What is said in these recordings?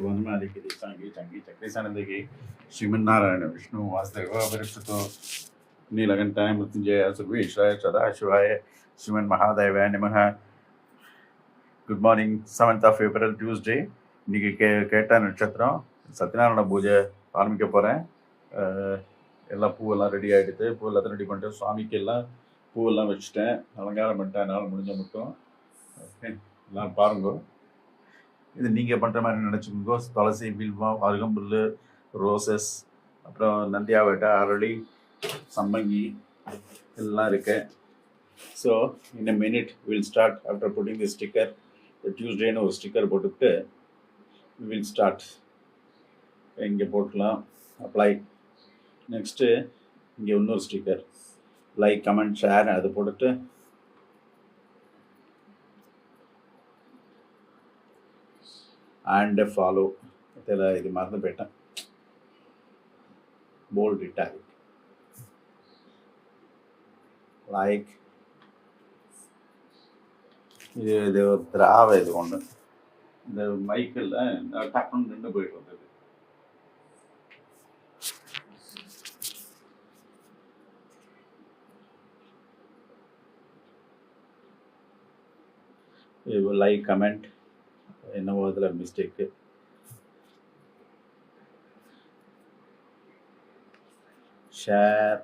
वनमालिकी सांगी चंगी चक्री सानंदगी श्रीमन्नारायण विष्णु वासुदेव परिक्षितो नीलकंठाय मृत्युंजय सर्वेश्वराय सदाशिवाय श्रीमन् महादेवाय नमः. Good morning. 7th of April Tuesday. இன்றைக்கி கேட்ட நட்சத்திரம் சத்யநாராயண பூஜை ஆரம்பிக்க போகிறேன். எல்லாம் பூவெல்லாம் ரெடி ஆகிடுது. பூ எல்லாத்தையும் ரெடி பண்ணிட்டு சுவாமிக்கு எல்லாம் பூவெல்லாம் வச்சுட்டேன், அலங்காரம் பண்ணிட்டேன். என்னால் முடிஞ்ச மட்டும் ஓகே எல்லாம் பாருங்க. இது நீங்கள் பண்ணுற மாதிரி நினச்சிக்கோங்க. துளசி, வில்வம், அருகம்புல், ரோசஸ், அப்புறம் நந்தியாவட்டை, அரளி, சம்பங்கி எல்லாம் இருக்கு. So in a minute we'll start after putting the sticker. டியூஸ்டேன்னு ஒரு ஸ்டிக்கர் போட்டுவிட்டு we will start. இங்கே போட்டுக்கலாம் அப்ளை. நெக்ஸ்ட்டு இங்கே இன்னொரு ஸ்டிக்கர் லைக், கமெண்ட், ஷேர் அது போட்டுட்டு அண்ட் ஃபாலோ. இதில் இது மறந்து போயிட்டேன், போல்ட் இட்டாலிக், லைக். இது திராவை இது ஒன்று இந்த மைக்கில் டக்குன்னு நின்று போயிட்டு வந்தது. லைக், கமெண்ட், என்னவோ இதில் மிஸ்டேக்கு. ஷேர்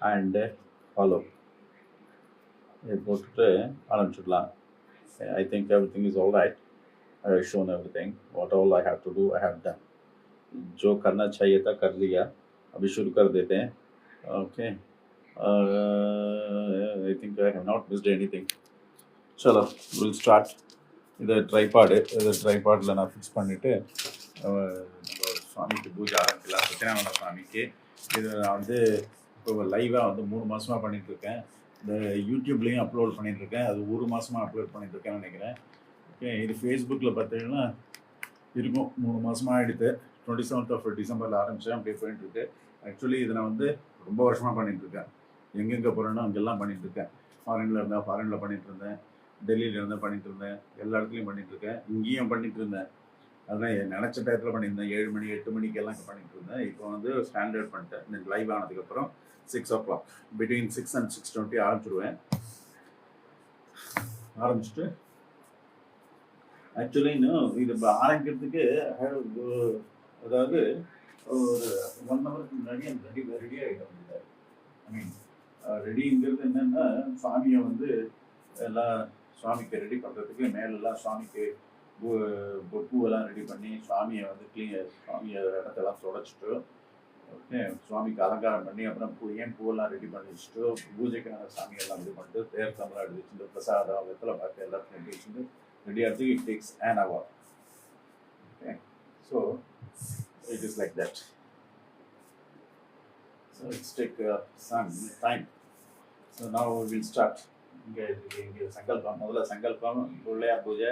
அண்டு ஃபாலோ இது போட்டுட்டு ஆரம்பிச்சுடலாம். I think everything is all right. I have shown everything. What all I have to do, I have done. जो करना चाहिए था कर लिया. अभी शुरू कर देते हैं. Okay. I think I have not missed anything. चलो we'll start. இது ட்ரைபாடில் நான் ஃபிக்ஸ் பண்ணிவிட்டு சுவாமிக்கு பூஜை ஆரம்பிக்கலாம். சத்யநாராயண சுவாமிக்கு இது நான் வந்து இப்போ லைவாக வந்து 3 மாதமாக பண்ணிகிட்ருக்கேன். இந்த யூடியூப்லேயும் அப்லோட் பண்ணிகிட்ருக்கேன். அது 1 மாதமாக அப்லோட் பண்ணிகிட்ருக்கேன்னு நினைக்கிறேன். ஓகே, இது ஃபேஸ்புக்கில் பார்த்தீங்கன்னா இருக்கும் 3 மாதமாக ஆகிடுது. 27th of December ஆரம்பித்தேன், அப்படியே போயிட்டுருக்கு. ஆக்சுவலி இதை நான் வந்து ரொம்ப வருஷமாக பண்ணிகிட்ருக்கேன். எங்கெங்கே போகிறேன்னா அங்கெல்லாம் பண்ணிகிட்ருக்கேன். ஃபாரினில் இருந்தால் ஃபாரினில் பண்ணிகிட்ருந்தேன், டெல்லியில் இருந்தால் பண்ணிகிட்ருந்தேன், எல்லா இடத்துலையும் பண்ணிகிட்ருக்கேன். இங்கேயும் பண்ணிகிட்ருந்தேன். அதெல்லாம் நினச்ச டயத்தில் பண்ணியிருந்தேன். 7 மணி 8 மணிக்கெல்லாம் பண்ணிகிட்டு இருந்தேன். இப்போ வந்து ஸ்டாண்டர்ட் பண்ணிட்டேன். இந்த லைவ் ஆனதுக்கப்புறம் 6 o'clock between 6 and 6:20 ஆரம்பிச்சிடுவேன். ஆரம்பிச்சுட்டு ஆக்சுவலி இன்னும் இது ஆரம்பிக்கிறதுக்கு அதாவது ஒரு 1 ஹவருக்கு முன்னாடி அந்த ரெடி ஆகிடும். ஐ மீன் ரெடிங்கிறது என்னென்னா, சுவாமியை வந்து எல்லாம் சுவாமிக்கு ரெடி பண்ணுறதுக்கு மேலெல்லாம் சுவாமிக்கு பூவெல்லாம் ரெடி பண்ணி சுவாமியை வந்து சுவாமியை இடத்தெல்லாம் தொடச்சிட்டு, ஓகே, சுவாமிக்கு அலங்காரம் பண்ணி அப்புறம் பூவெல்லாம் ரெடி பண்ணி வச்சுட்டு பூஜைக்கான சாமியெல்லாம் இது பண்ணிட்டு தேர் தம்பெல்லாம் எடுத்து வச்சுட்டு பிரசாதம் வெத்தலை பார்த்து எல்லாத்தையும் ரெடி வச்சுட்டு ரெடி ஆகிறதுக்கு it takes an hour. Okay, so it is like that. So it's take some time. So now will start. இங்கே சங்கல்பம், முதல்ல சங்கல்பம், பிள்ளையார் பூஜை,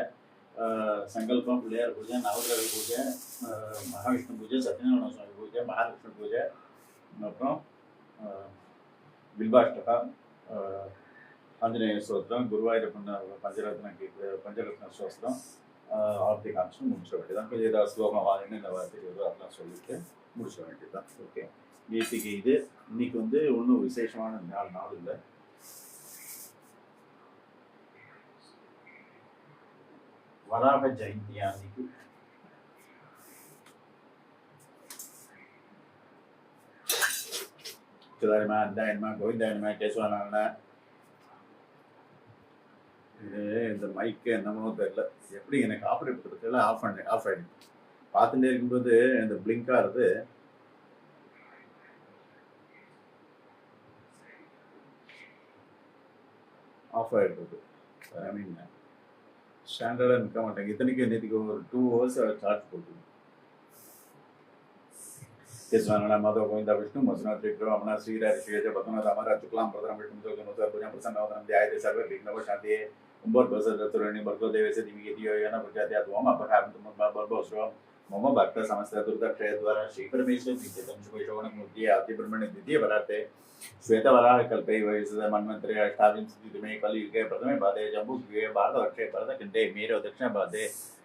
சங்கல்பம், பிள்ளையார் பூஜை, நவகிரக பூஜை, மகாவிஷ்ணு பூஜை, சத்யநாராயண சுவாமி பூஜை, மகாலட்சுமி பூஜை, அப்புறம் பில்பாஷ்டகா, ஆஞ்சநேய ஸ்தோத்திரம், குருவாயூரப்பன் பஞ்சரத்ன ஸ்தோத்திரம், ஆர்த்தி காமிச்சு முடிச்ச வேண்டியதான். கொஞ்சம் ஏதாவது ஸ்லோகம் என்னென்ன வார்த்தை அதெல்லாம் சொல்லிட்டு முடிச்ச வேண்டியதுதான். ஓகே, நேற்றுக்கு இது. இன்னைக்கு வந்து ஒன்றும் விசேஷமான நாள் இல்லை. வராக ஜெயந்தியா அன்னைக்கு. சிதாரிமா, அந்தாயன்மா, கோவிந்தாயன்மா, கேசவானா. இது இந்த மைக்கு என்னமோ தெரியல, எப்படி எனக்கு ஆப்ரேட் பண்ணுறதுல ஆஃப் ஆகிடுது. பார்த்துட்டே இருக்கும்போது இந்த பிளிங்க் ஆகுது. ஆஃப் ஆகிடுறது. ஐ மீன் ஸ்டாண்டர்டாக நிற்க மாட்டேங்க. இத்தனைக்கு நேற்றுக்கு ஒரு 2 hours சார்ஜ் போட்டு. கேசவானா, மாதவ, கோவிந்தா, விஷ்ணு, மசுநாத், விக்ரம், அமனா, ஸ்ரீராஜ, ஸ்ரீராஜ, பத்மநாத, அமரா, சுக்லாம், பிரதரம், விஷ்ணு, பூஜா, பிரசன்னவதனம், தியாயதே சர்வ விக்னவ சாந்தியே, உம்போர் பிரசரணி, பர்கோ தேவச திவிகே தியோயன பிரஜாத்தியா துவம் அபகாரம் தும பர்போஸ்ரம் मम भक्त समस्त दुर्दक्षय द्वारा श्री परमेश्वर नित्यतम शुभशोभन मूर्ति आदि ब्रह्मण द्वितीय वराते श्वेतवराह कल्पे वयसद मन्वंतरे अष्टाविंशतितमे कलियुगे प्रथमे पादे जम्बुद्वीपे भारतवर्षे भरतखण्डे मेरु दक्षिण पादे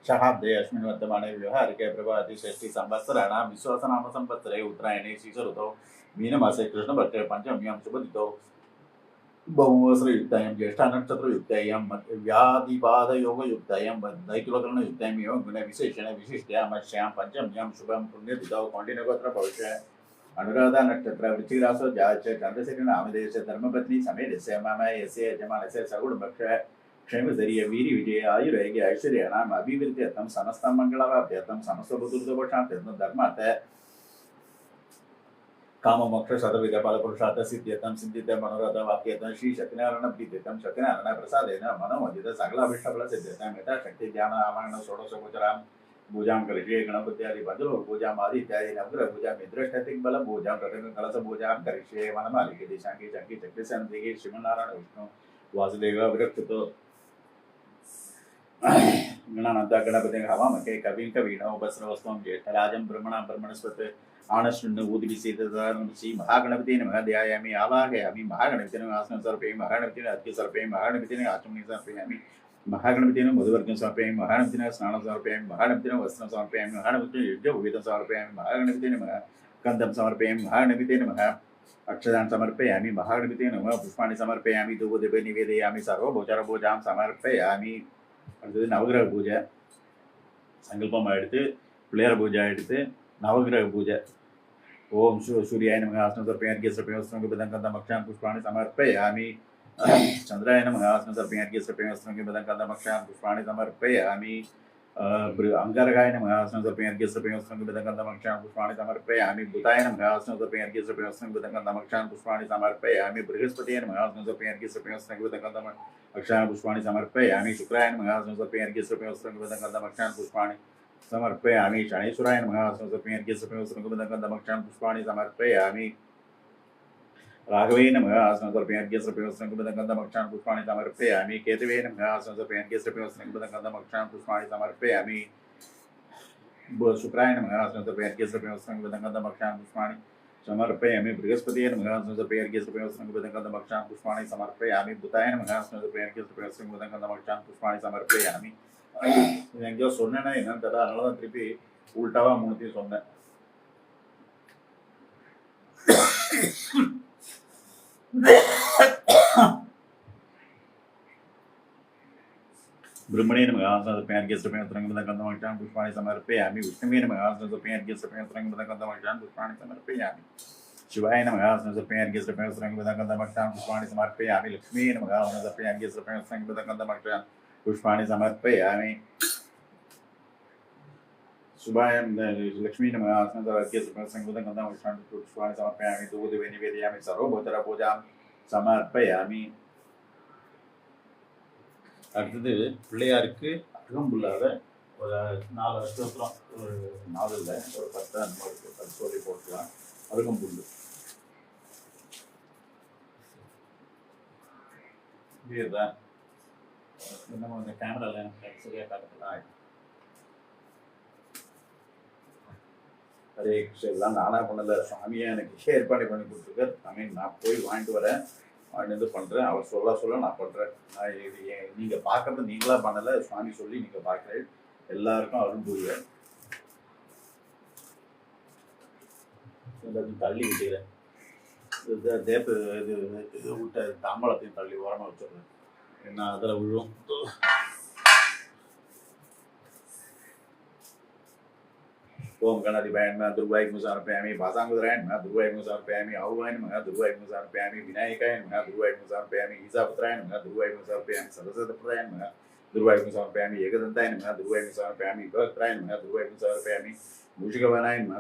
शहाब्दे अस्मिन् वर्तमाने व्यवहारिके प्रभाति षष्ठी संवत्सराणां विश्वासनाम संवत्सरे उत्तरायणे शीतऋतौ मीनमासे कृष्णपक्षे पंचम्यां शुभतिथौ बहुवस्त्रयुक्तायां ज्येष्ठानक्षत्रयुक्तायां व्याधिपादयोगयुक्तायां दैतुलकरणयुक्तायां एवं गुणविशेषेण विशिष्ट्यामस्यां पंचम्यां शुभं पुण्यतिथौ कौण्डिन्यगोत्र भविष्य अनुराधा नक्षत्र वृश्चिकराशौ जाच चन्द्रशेखर नामदेश धर्मपत्नी समेतस्य मम यस्य यजमानस्य सगुणभक्ष क्षेमधैर्य वीर विजय आयुर्वेगे ऐश्वर्याणाम् अभिवृद्ध्यर्थं समस्तं मङ्गलाभाभ्यर्थं समस्तबुद्धुर्दोषार्थं धर्मार्थ काम मोक्ष शतविध फल पुरुषार्थ सिद्ध्यर्थं सिद्धित मनोरथ वाक्यर्थं श्री सत्यनारायण प्रीत्यर्थं सत्यनारायण प्रसादेन मनोमोदित सकलाभीष्टफल सिद्ध्यर्थं यथाशक्ति ध्यान आवाहन षोडशोपचारां पूजां करिष्ये गणपत्यादि पंचलोक पूजाम् आदि इत्यादि नवग्रह पूजां निद्रष्टतिक बल पूजां प्रतिदिन कलश पूजां करिष्ये वनमालिके शांति चक्की चक्री सन्दिगे श्रीमन्नारायण विष्णु वासुदेव विरक्तो गणानान्ता गणपति हवामहे कविं कवीनो उपस्रवस्त्वं ज्येष्ठराजं ब्रह्मणां ब्रह्मणस्पत आनश्नुण्ड ऊदिविसेतदानं श्री महागणपति नमः ध्यायामि आवाहयामि महागणपति नमः आसनं समर्पयामि महागणपति नमः अर्घ्यं समर्पयामि महागणपति नमः आचमनीं समर्पयामि महागणपति नमः मधुवर्घ्यं समर्पयामि महागणपति नमः स्नानं समर्पयामि महागणपति नमः वस्त्रं समर्पयामि महागणपति नमः यज्ञोपवीतं समर्पयामि महागणपति नमः गन्धं समर्पयामि महागणपति नमः अक्षतान् समर्पयामि महागणपति नमः पुष्पाणि समर्पयामि धूपदीपे निवेदयामि सर्वोपचारपूजां समर्पयामि அடுத்தது நவகிரக பூஜை சங்கல்பமாக எடுத்து பிள்ளையார் பூஜை எடுத்து நவகிரக பூஜை ஓம் सूर्याय नमः आसनं समर्पयामि अर्घ्यं समर्पयामि वस्त्रं मक्षान् पुष्पाणि समर्पयामि चन्द्राय नमः आसनं समर्पयामि अर्घ्यं समर्पयामि वस्त्रं मक्षान् पुष्पाणि समर्पयामि अंगारकाय नमः आसनं समर्पयामि अर्घ्यं समर्पयामि वस्त्रं मक्षान् पुष्पाणि समर्पयामि बुधाय नमः आसनं समर्पयामि अर्घ्यं समर्पयामि वस्त्रं मक्षान् पुष्पाणि समर्पयामि बृहस्पतये नमः आसनं समर्पयामि अर्घ्यं समर्पयामि वस्त्रं मक्षान् पुष्पाणि समर्पयामि शुक्राय नमः आसनं समर्पयामि अर्घ्यं समर्पयामि वस्त्रं मक्षान् पुष्पाणि समर्पयामि शनैश्वराय नमः आसनं समर्पयामि अर्घ्यं समर्पयामि मक्षान् पुष्पाणि समर्पयामि राघवे नमः आसनं समर्पयामि अर्घ्यं समर्पयामि मक्षान् पुष्पाणि समर्पयामि केतवे नमः आसनं समर्पयामि अर्घ्यं समर्पयामि मक्षान् पुष्पाणि समर्पयामि शुक्राय नमः आसनं समर्पयामि अर्घ्यं समर्पयामि मक्षान् पुष्पाणि समर्पयामि बृहस्पतये नमः आसनं समर्पयामि अर्घ्यं समर्पयामि मक्षान् पुष्पाणि समर्पयामि बुधाय नमः आसनं समर्पयामि अर्घ्यं समर्पयामि मक्षान् पुष्पाणि समर्पयामि எங்கேயோ சொன்னேன்னா என்னன்னு தெரியல, அதனால தான் திருப்பி உள்டாவா மூணுத்தையும் சொன்னேன். ब्रह्मणे नमः आसनं समर्पयामि अर्घ्यं समर्पयामि मक्षान् पुष्पाणि समर्पयामि विष्णवे नमः आसनं समर्पयामि अर्घ्यं समर्पयामि मक्षान् पुष्पाणि समर्पयामि शिवाय नमः आसनं समर्पयामि अर्घ्यं समर्पयामि मक्षान् पुष्पाणि समर्पयामि लक्ष्मी नमः आसनं समर्पयामि अर्घ्यं समर्पयामि मक्षान् पुष्पाणि समर्पयामि शुभाय लक्ष्मी नमः आसनं समर्पयामि मक्षान् पुष्पाणि समर्पयामि धूपदीपे निवेदयामि सर्वोपचारपूजां समर्पयामि. அடுத்தது பிள்ளையாருக்கு அருகம்புல்லாத ஒரு 4 அஷ்டோத்திரம், ஒரு 4 இல்லை ஒரு 10 அந்த மாதிரி 10 சொல்லி போட்டுக்கலாம். அருகம்புல்லு இதுதான் நம்ம இந்த கேமரால சரியாக காட்டலாம். ஹரே கிருஷ்ண எல்லாம் நானாக பண்ணல, சுவாமியாக எனக்கு ஏற்பாடு பண்ணி கொடுத்துருக்கார். நான் போய் வாங்கிட்டு வரேன், வாங்கிட்டு பண்ணுறேன். அவர் சொல்ல நான் பண்ணுறேன். நான் இது நீங்கள் பார்க்குறது நீங்களாக பண்ணலை, சுவாமி சொல்லி நீங்கள் பார்க்குறேன். எல்லாருக்கும் அருள் புரியார். எல்லாத்தையும் தள்ளி விட்டுக்கிறேன். தேப்பு இது விட்ட தாம்பளத்தையும் தள்ளி ஓரமாக வச்சுடுறேன். என்ன அதில் விழும். ओम गणाधिपाय नमः दुर्गाय नमः समर्पयामि भासांगुदराय नमः दुर्गाय नमः समर्पयामि आहुवाय नमः दुर्गाय नमः समर्पयामि विनायकाय नमः दुर्गाय नमः समर्पयामि ईशापुत्राय नमः दुर्गाय नमः समर्पयामि सरस्वतीपुत्राय नमः दुर्गाय नमः समर्पयामि एकदन्ताय नमः दुर्गाय नमः समर्पयामि विभक्त्राय नमः दुर्गाय नमः समर्पयामि मूषिकवनाय नमः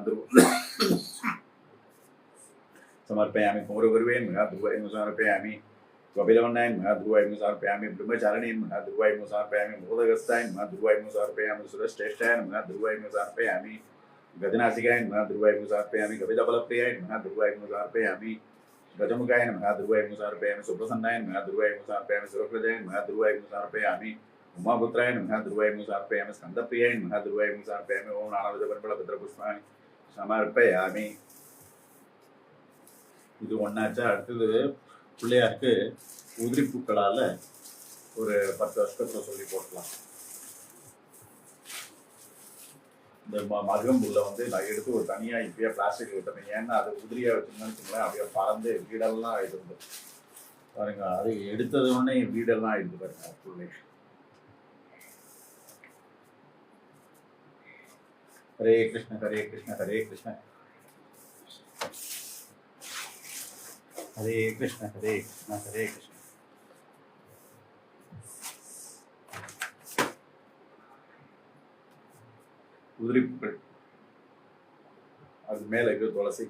समर्पयामि कुमरगुरुवे नमः दुर्गाय नमः समर्पयामि कपिलवन्नाय नमः दुर्गाय नमः समर्पयामि ब्रह्मचारिणे नमः दुर्गाय नमः समर्पयामि मोदगस्ताय नमः दुर्गाय नमः समर्पयामि सुरश्रेष्ठाय नमः दुर्गाय नमः समर्पयामि गजनासिकाय नमः दुर्गाय नमः समर्पयामि कपिलबलप्रियाय नमः दुर्गाय नमः समर्पयामि गजमुखाय नमः दुर्गाय नमः समर्पयामि सुप्रसन्नाय नमः दुर्गाय नमः समर्पयामि सुरप्रजाय नमः दुर्गाय नमः समर्पयामि उमापुत्राय नमः ध्रुवाय समर्पयामि स्कंदप्रियाय नमः ध्रुवाय समर्पयामि ओम नानाविधपरिमलपत्रपुष्पाणि समर्पयामि இது ஒன்னாச்சா அடுத்தது பிள்ளையாருக்கு உதிரி பூக்களால் ஒரு 10 வருஷத்துல சொல்லி போட்டலாம் இந்த மருகம்புல்ல வந்து நான் எடுத்து ஒரு தனியாக இப்பயே பிளாஸ்டிக் விட்டுறேன் ஏன்னா அது உதிரியாக வச்சுருந்தேன்னு வச்சுங்களேன் அப்படியே பறந்து வீடெல்லாம் ஆயிடுது பாருங்க அது எடுத்தது உடனே வீடெல்லாம் ஆயிடுது பாருங்க பிள்ளை ஹரே கிருஷ்ண ஹரே கிருஷ்ண ஹரே கிருஷ்ண ஹரே கிருஷ்ண ஹரே கிருஷ்ண ஹரே கிருஷ்ண உதிரிப்புகள் அது மேலே இருக்கிற துளசி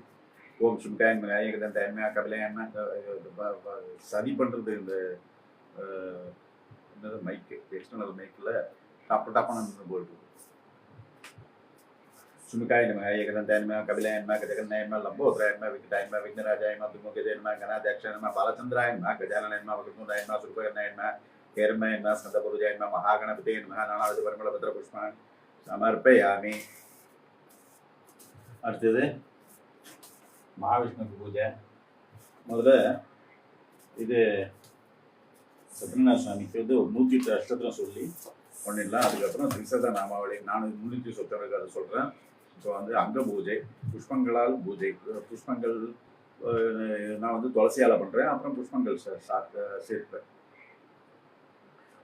ஓம் சும்காயன் ஏகதன் கபிலையன் சதி பண்ணுறது இந்த என்னது மைக்கு எக்ஸ்டர்னல் மைக்கில் டப்பான போயிருக்கு சுமிகாய நம ஏகதன் கபிலையன் கஜகன் லம்போத்ராயன் விகடாயன் விக்னராஜாயன் துமுகஜயன் கணாத்யக்ஷன் பாலச்சந்திராயன் கஜானன் வகுந்தாயன் சுருபகர்ணயன் கேரமயன் ஸ்கந்தபுருஜாயன் மகாகணபதியன் நானாவது பரிமளபத்திர புஷ்பான் சமர்ப்பயாமி அடுத்தது மகாவிஷ்ணுக்கு பூஜை முதல்ல இது சத்யநாராயண சுவாமிக்கு வந்து 108 அஷ்டத்திரம் சொல்லி ஒன்றிடலாம் அதுக்கப்புறம் திரிசத நாமாவளி 300 சொத்தருக்கு அதை சொல்கிறேன் இப்போ வந்து அங்க பூஜை புஷ்பங்களால் பூஜை புஷ்பங்கள் நான் வந்து துளசியால் பண்ணுறேன் அப்புறம் புஷ்பங்கள் சேர்ப்பேன்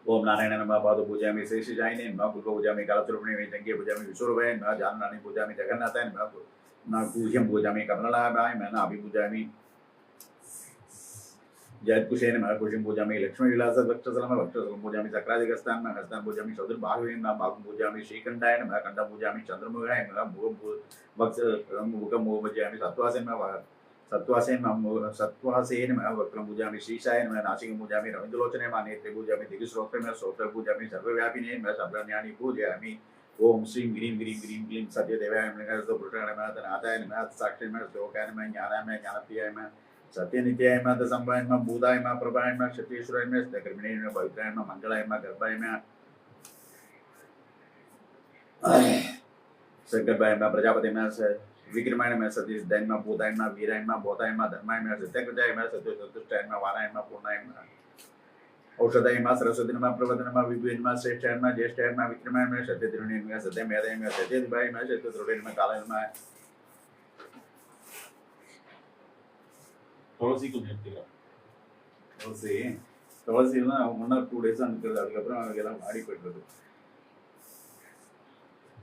ओम नारायण नमः पाद पूजामि शेषि जायने नमः पुष्प पूजामि कालत्रुपणे जंगे पूजामि विश्वरूपाय नमः जाननानि पूजामि जगन्नाथाय नमः ना पूज्यं पूजामि कमलाबाय नमः अभि पूजामि जयकुशे नमः कुशं पूजामि लक्ष्मी विलास भक्तसलम भक्तसलम पूजामि चक्रादिगस्तान नमः हस्तान पूजामि चतुर्बाहुवे नमः बाहुं पूजामि श्रीकंठाय नमः कंठं पूजामि चंद्रमुखाय नमः मुखं पूजामि सत्वासे नमः सत्वासेन वक्रम पूजामि शीशाय नमः नासिकं पूजामि रविन्द्रलोचने नेत्रे पूजामि दिग्श्रोत्रं श्रोत्र पूजामि सर्वव्यापिने सर्वज्ञानि पूजयामि ओम श्रीं ह्रीं ह्रीं ह्रीं क्लीं सत्यदेवाय नमः पुरुषाय नमः नाथाय नमः साक्षी नमः श्लोकाय नमः ज्ञानाय नमः ज्ञानप्रियाय नमः सत्यनित्याय नमः संभवाय नमः भूताय नमः प्रभाय नमः क्षत्रियेश्वराय नमः सत्यकर्मिणे नमः पवित्राय नमः मंगलाय नमः गर्भाय नमः सगर्भाय नमः प्रजापति नमः विक्रमाय नमः सतीश दैन नमः भूताय नमः वीराय नमः बोधाय नमः धर्माय नमः सत्यकृताय नमः सत्युष्टाय नमः वाराय नमः पूर्णाय नमः औषधाय नमः सरस्वती नमः प्रवदन नमः विभुवे नमः श्रेष्ठाय नमः ज्येष्ठाय नमः विक्रमाय नमः सत्यद्रोणे नमः सत्यमेधाय नमः सत्यदिवाय नमः सत्यद्रोणे नमः कालाय नमः துளசி கொஞ்சம் எடுத்துக்கலாம் துளசிலாம் முன்னாடி 2 days நிற்கிறது அதுக்கப்புறம் அதெல்லாம் மாடி போய்டுறது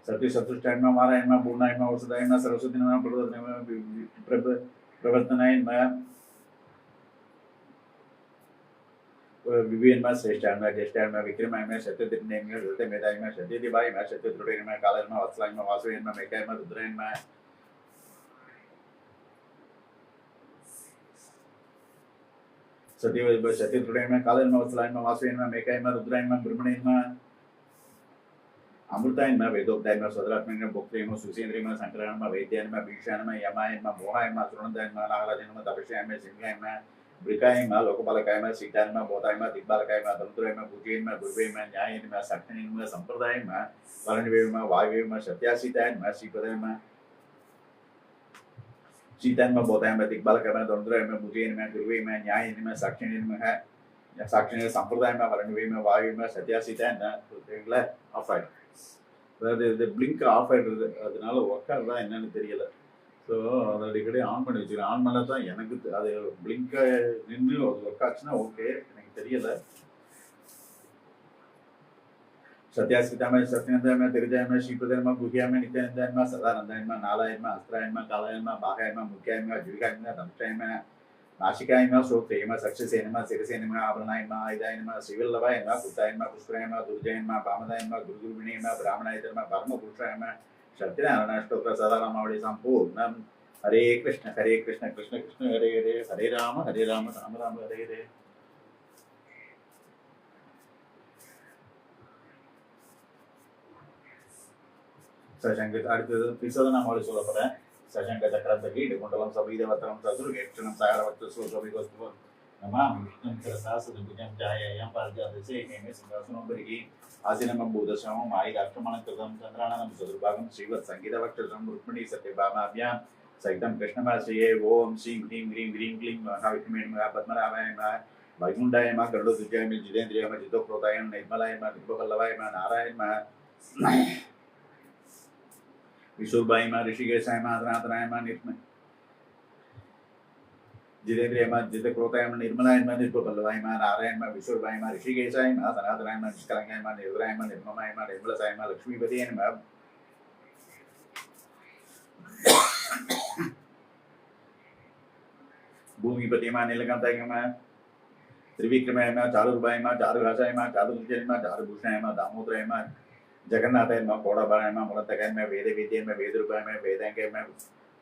सत्य सतुष्टाय नमः वाराय नमः पूर्णाय नमः औषधाय नमः सरस्वती नमः प्रवर्तनाय नमः विभुवे नमः श्रेष्ठाय नमः ज्येष्ठाय नमः विक्रमाय नमः सत्यदिने नमः सत्यमेधाय नमः सत्यदिवाय नमः सत्यद्रोणे नमः कालाय नमः वत्सलाय नमः वासुवे नमः मेघाय नमः रुद्राय नमः सत्यद्रोणे नमः कालाय नमः वत्सलाय नमः वासुवे नमः मेघाय नमः रुद्राय नमः ब्रह्मणे नमः अमृताय नमः वेदोक्ताय नमः सदरात्मने नमः भोक्ताय नमः सुसेन्द्रिय नमः शंकराय नमः वैद्याय नमः भीक्षाय नमः यमाय नमः मोहाय नमः सुरनदाय नमः नागराजाय नमः तपस्याय नमः सिंहाय नमः वृकाय नमः लोकपालकाय नमः सीताय नमः बोधाय नमः दिग्बालकाय नमः धनुराय नमः पूज्याय नमः गुरुवे नमः न्यायाय नमः साक्षिणे नमः संप्रदाय नमः वरणवे नमः वायुवे नमः सत्यासीताय नमः श्रीपदाय नमः सीताय नमः बोधाय नमः दिग्बालकाय नमः धनुराय नमः पूज्याय नमः गुरुवे नमः न्यायाय नमः साक्षिणे नमः साक्षिणे संप्रदाय नमः वरणवे नमः वायुवे नमः सत्यासीताय नमः ऑफ आइट அதாவது இது பிளிங்க் ஆஃப் ஆகிடுறது அதனால ஒர்க் ஆகுதா என்னன்னு தெரியலை ஸோ அதை அடிக்கடி ஆன் பண்ணி வச்சுக்கிறேன் ஆன் பண்ணால் தான் எனக்கு அது பிளிங்கை நின்று அது ஒர்க் ஆச்சுன்னா ஓகே எனக்கு தெரியலை सत्यास्थितामय सत्यनंदमय तिरजयमय श्रीपदमय गुह्यामय नित्यानंदमय सदानंदमय नालायमय अस्त्रायमय कालायमय बाहायमय मुख्यायमय जीविकायमय दंष्टायमय नाशिकायमय श्रोत्रेयमय सक्षसेनमय सिरसेनमय आभरणायमय आयुधायमय शिवल्लभायमय पुतायमय पुष्परायमय दुर्जयमय पामदायमय गुरुगुरुविणयमय ब्राह्मणायतमय परमपुरुषायमय सत्यनारायणाष्टोत्तर सदानामावळि संपूर्णं हरे कृष्ण कृष्ण कृष्ण हरे हरे हरे राम राम राम हरे हरे सशंक அடுத்தது திரிசதநாமாவளி சொல்ல போறேன் சசங்க சக்கரம் தகி இடுகுண்டலம் சபீதவத்திரம் சதுர்கேட்சணம் சாகரவத்து சோசபிகோஸ்துவம் नमामि विष्णुं सरसासुभुजं ఛాయాయాం పారిజాతసేనే సింహాసనోపరి ఆసీనం భూతశమం ఆయురాక్షమణం కృతం చంద్రాణం చతుర్భాగం శ్రీవత్ సంగీతవక్షసం రుక్మిణీ సత్యభామాభ్యాం సహితం కృష్ణమాశ్రయే ఓం శ్రీం హ్రీం హ్రీం హ్రీం క్లీం మహావిష్ణుమే నమః పద్మనాభాయ నమః వైకుంఠాయ నమః గరుడధ్వజాయ నమః జితేంద్రియాయ నమః జితోక్రోతాయ నమః నిర్మలాయ నమః దివ్యవల్లభాయ నమః నారాయణ నమః విశుర్భాయ నమః ఋషికేశాయ నమః అధనాథనాయ నమః నిర్మ जितेंद्रिय जित क्रोताय निर्मलाय निर्भवल्लभाय नारायण विश्वभाय ऋषिकेशाय सनातनाय निष्कलंगाय निर्भराय निर्ममाय निर्मलसाय लक्ष्मीपति भूमिपति नीलकांताय त्रिविक्रमाय चारुभाय चारुभाषाय चारुजय चारुभूषणाय दामोदराय जगन्नाथाय कोड़ाबाय मुलतकाय वेद विद्याय वेदरूपाय वेदांगाय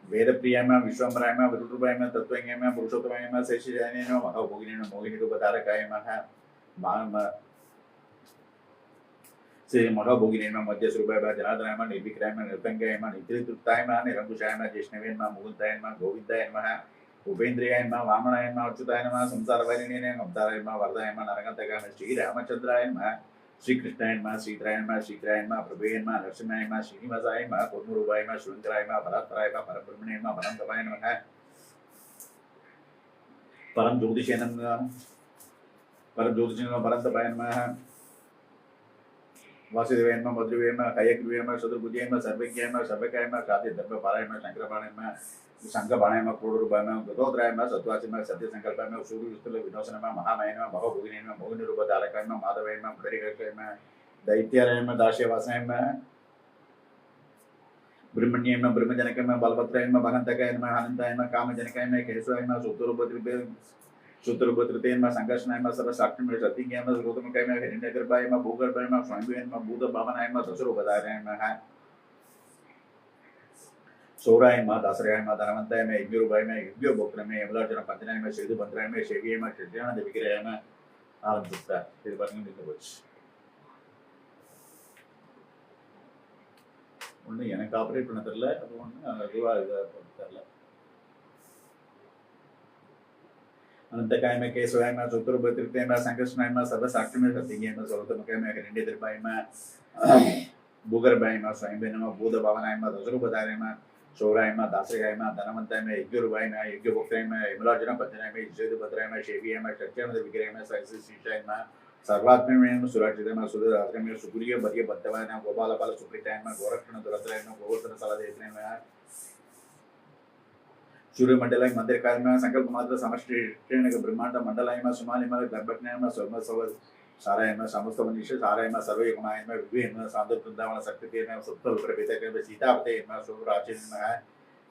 वेद प्रियाय विश्वम्बराय विरुद्रभाय तत्वज्ञाय पुरुषोत्तमाय शेषजाय महाभोगिनी मोहिनी रूपधारकाय श्री महाभोगिनी मध्यस्वरूपाय जनार्दनाय निर्विक्राय निर्तंगाय नित्यतृप्ताय निरंकुशाय ज्येष्णवे मुकुंदाय गोविंदाय उपेन्द्रियाय वामनाय अच्युताय संसारवारिणे अवताराय वरदाय नरकंतकाय श्रीरामचंद्राय श्रीकृष्णाय श्रीधराय श्रीधराय प्रभुये नरसिंहाय श्रीनिवासाय कुर्मुरूपाय शुभंकराय परात्पराय परब्रह्मणे परमतमाय नमः परम ज्योतिषेन परमतपाय नमः वासुदेवाय मधुरवे हयग्रीवे शत्रुभुजे सर्वज्ञाय सर्वकाय काव्य धर्म पाराय शंकरपाणाय शंखबाणाय क्रोडरूपाय गतोदराय सत्वासी सत्यसंकल्पाय सूर्यविस्तुल विनोसन महामय महाभोगिनी मोहिनी रूपधारकाय माधवाय पुंडरीकाय दैत्याय दास्यवासाय ब्रह्मण्य ब्रह्मजनकाय बलभद्राय भगंतकाय अनंताय कामजनकाय केशवाय सूत्रभद्रते संघर्षणाय सर्वसाक्षी सत्यज्ञाय गौतमकाय हिरण्यगर्भाय भूगर्भाय स्वामी भूत भावनाय दशरूपधाराय सौराय दासराय धनवंताय यज्ञरूपाय यज्ञोक्तमे यमलार्जुन पंचनाय सेतु बंधराय शेविय कृष्ण विग्रहाय आरंभिस्ता இது பாருங்க நின்னு போச்சு ஒண்ணு எனக்கு ஆபரேட் பண்ண தெரியல அது ஒண்ணு அதுவா தெரியல अनंतकाय केशवाय चतुर्भद्रते संकर्षणाय सर्वसाक्षी सत्यज्ञाय सर्वतमकाय हिरण्यगर्भाय भूगर्भाय स्वयं भूत भावनाय दशरूपधाराय शौराय दासराय धनवंताय यज्ञरूपाय यज्ञोक्ताय यमलार्जुन पंचनाय सेतुभद्राय शेविय कृष्ण विग्रहाय श्रीशाय सर्वात्म्य सुरक्षित सुधरात्म्य सुगुर्य बर्य बद्धवाय गोपालपाल सुप्रीताय गोरक्षण दुरतराय गोवर्धन सलदेतनाय सूर्यमंडल मंदिरकाय संकल्प मात्र समष्टि ब्रह्मांड मंडलाय सुमालिम गर्भज्ञाय स्वर्म साराय समस्त मनुष्य साराय सर्वयुगमाय विवेन साधु वृंदावन शक्ति सप्तल प्रभेद सीतापते शुभराचिन्मय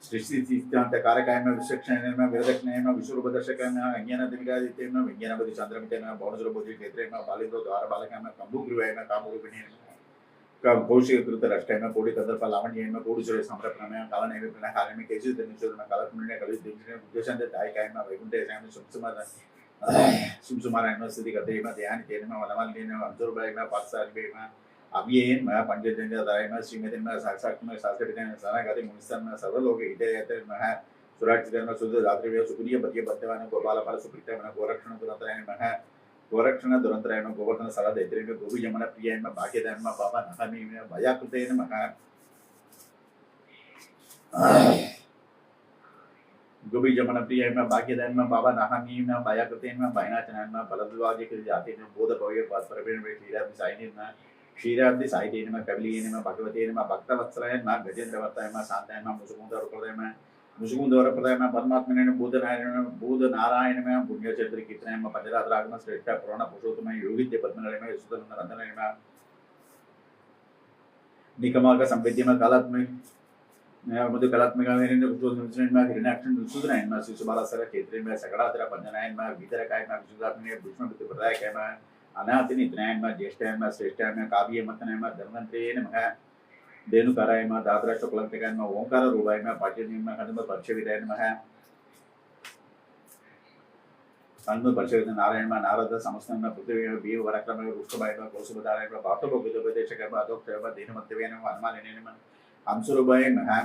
सृष्टिस्थित्यांत कारकाय विचक्षण विरदक्षिणाय विश्वरूपदर्शकाय अज्ञानदिमिरादित्य विज्ञानपति चंद्रमितेन भौणसुरभुजि क्षेत्रेण बालिन्द्रो द्वारपालकाय काम्बुग्रीवाय कामरूपिणी कौशिकृत राष्ट्राय कोटि कंदर्प लावण्येन कोडुसुरे संप्रपणमय कालनैवेद्यन कालमे केसि निषोधन कालपुण्य कवि दिवसने उद्देशांत दायकाय वैकुंठेशाय सुमसुमाराय स्थिति गतेय ध्यान तेन वनवल्लेन अंतुर्भय पात्सारिभय अव्ययेन पंचजन्यदाय श्रीमतेन साक्षात्म शास्त्रपितेन सनागति मुनिस्तन सर्वलोक हितयते सुराक्षितन शुद्ध रात्रिवे सुकुर्य पद्य बद्धवान गोपालपाल सुप्रीतन गोरक्षण दुरंतराय गोरक्षण दुरंतराय गोवर्धन सलदेतरेण गोविजमन प्रियाय भाग्यदाय बाबा नहमी भयाकृते नमः गोविजमन प्रियाय भाग्यदाय बाबा नहमी भयाकृते भयनाचनाय बलद्वाजिक जातेन बोध भव्य परवेण क्षीराब्धि सायिने क्षीराब्धि सायिने कविलीन भगवते भक्तवत्सलाय गजेन्द्रवर्ताय शांताय मुसुकुंदरप्रदाय मुसुकुंदरप्रदाय परमात्मने भूतनारायण पुण्यचरित्र कीर्तनाय पंचरात्रागम श्रेष्ठ पुराण पुरुषोत्तम योगित्य पद्मनाय सुतन रंजनाय निकमार्ग संवेद्यम कालात्मक मधु कलात्मक हिरण्याक्षण सुधनाय शिशुबालासर क्षेत्रे सकड़ाधर पंजनाय वितरकाय विशुद्धात्मने भीष्मपितृ प्रदायकाय अनाथिनितनाय ज्येष्ठाय श्रेष्ठाय काव्य मतनाय धन्वंतरे नमः धेनुकाराय दादरा शुक्लंतकाय ओंकार रूपाय पाठ्यनिम हनुम परिचविदाय नमः हनुम परिचविद नारायण नारद समस्त पृथ्वी बीव वरक्रम वृक्षभाय कौसुभधाराय पाठोपदेशकाय अदोक्षय धेनुमत्तवे हनुमालिने नमः अंशुरूपाय नमः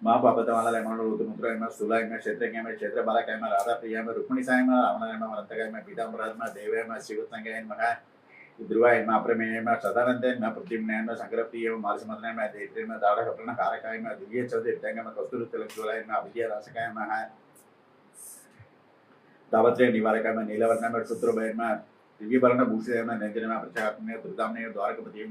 माँ पापतमाला मुद्रा स्थूला क्षेत्र क्षेत्र बालक राधा प्रिया रुक्मिणी साय रावण रंतकाय पीतांबरा देव शिवतंगाय ध्रुवाय प्रमेय सदानंद पृथ्वी संक्रप्ति मालसमदन देत्री दाड़ कपड़ कारकाय दिव्य चौदंग कस्तूर तिलक अभिद्या रासकाय दावत्रे निवारकाय नीलवर्ण शुत्रभय दिव्यवर्ण भूषण नंजन प्रचात्म दुर्गामने द्वारकपति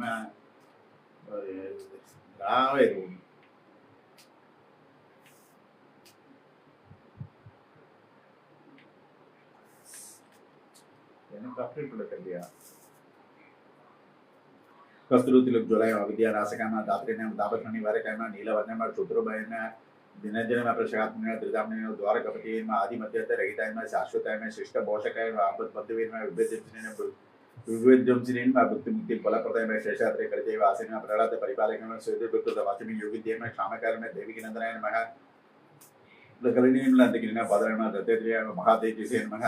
कर दिया कस्तूर तिलक जुलाई विद्या रासकाम दात्रे दापत निवारकाय नीलवर्ण शुत्रभय दिनजन प्रशात्म त्रिदाम्न द्वारकपति आदि मध्य रहिताय शाश्वताय शिष्ट पोषकाय बद्धवीर विवेद्यंसिन भक्ति मुक्ति फलप्रदाय शेषाद्रे कलिदेव आसीन प्रहलाद परिपालक सुदीर्घ वाचमी योगिद्य क्षामकार देवी नंदनाय नमः कलिनीन नंदगिरिना पादरायण दत्तात्रेय महादेव नमः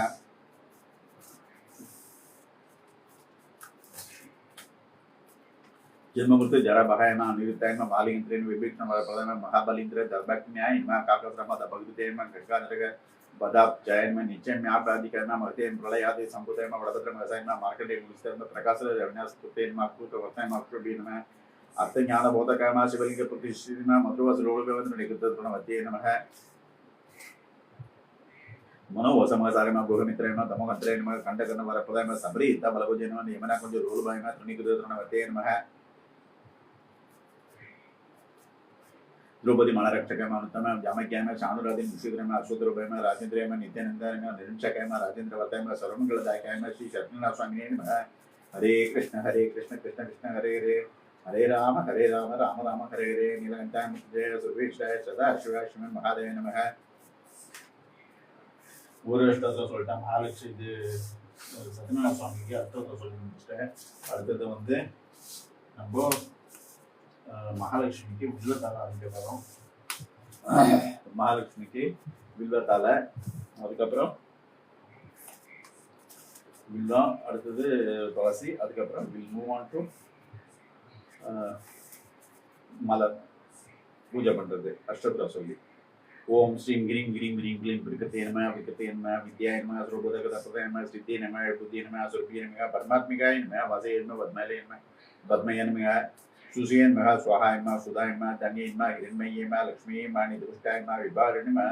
जन्ममृत्यु जरा बहाय निरुताय बालिंद्रेन विभीषण प्रधान महाबलिंद्र दर्भक्न्याय काकश्रम भगवते खड्गाधर बदाब जयन निश्चय में आप अधिकार महते प्रलय आदि संपुतय वड़भद्र मसाय मार्कंडे प्रकाश रविनास्ते माकूत वर्तय माक्षुबी नमः अर्थ ज्ञान बोधकाय शिवलिंग प्रतिष्ठित मधुवस रोलगवंद्र निकृत वत्ये नमः मनोवसमसारे गुहमित्रे दमोहंत्रे नमः कंडकर्ण वरप्रदाय सबरी बलभुजे नमः यमना कुंज रोलबाय त्रिनिकृत वत्ये नमः द्रौपदी मालारक्षक उत्तम जामज्ञान शानुराधि निषिद्रम अश्वद्रभय राजेन्द्र नित्यानंद निरंशकाय राजेन्द्र वर्तय सर्वमंगलदायकाय श्री शत्रुनाथ स्वामी नमः हरे कृष्ण कृष्ण कृष्ण हरे हरे हरे राम राम राम हरे हरे नीलकंठाय जय सर्वेश्वराय सदा शिवाय श्रीमन महादेव नमः ஊரஷ்டத்தை சொல்லிட்டேன் மகாலட்சுமி இது சத்யநாராயண சுவாமிக்கு அர்த்தத்தை சொல்லி முடிச்சிட்டேன் அடுத்தது வந்து நம்ம மகாலட்சுமிக்கு வில்வத்தால ஆரம்பிக்க போகிறோம் மகாலட்சுமிக்கு வில்வத்தால அதுக்கப்புறம் வில்லம் அடுத்தது துளசி அதுக்கப்புறம் வில் மூவ் ஆன் டு மலர் பூஜை பண்ணுறது அஷ்டோத்திர சொல்லி ओम श्रीं ह्रीं ह्रीं ह्रीं क्लीं विकृते नमः विद्याय नमः सर्वबोधकप्रदाय नमः सिद्धे नमः बुद्धि नमः स्वरूपे नमः परमात्मिकाय नमः वासये नमः पद्मालये नमः पद्मये नमः सुषये नमः स्वाहाय नमः सुधाय नमः धन्ये नमः हिरण्मये नमः लक्ष्मीये नमः निधुष्टाय नमः विभारे नमः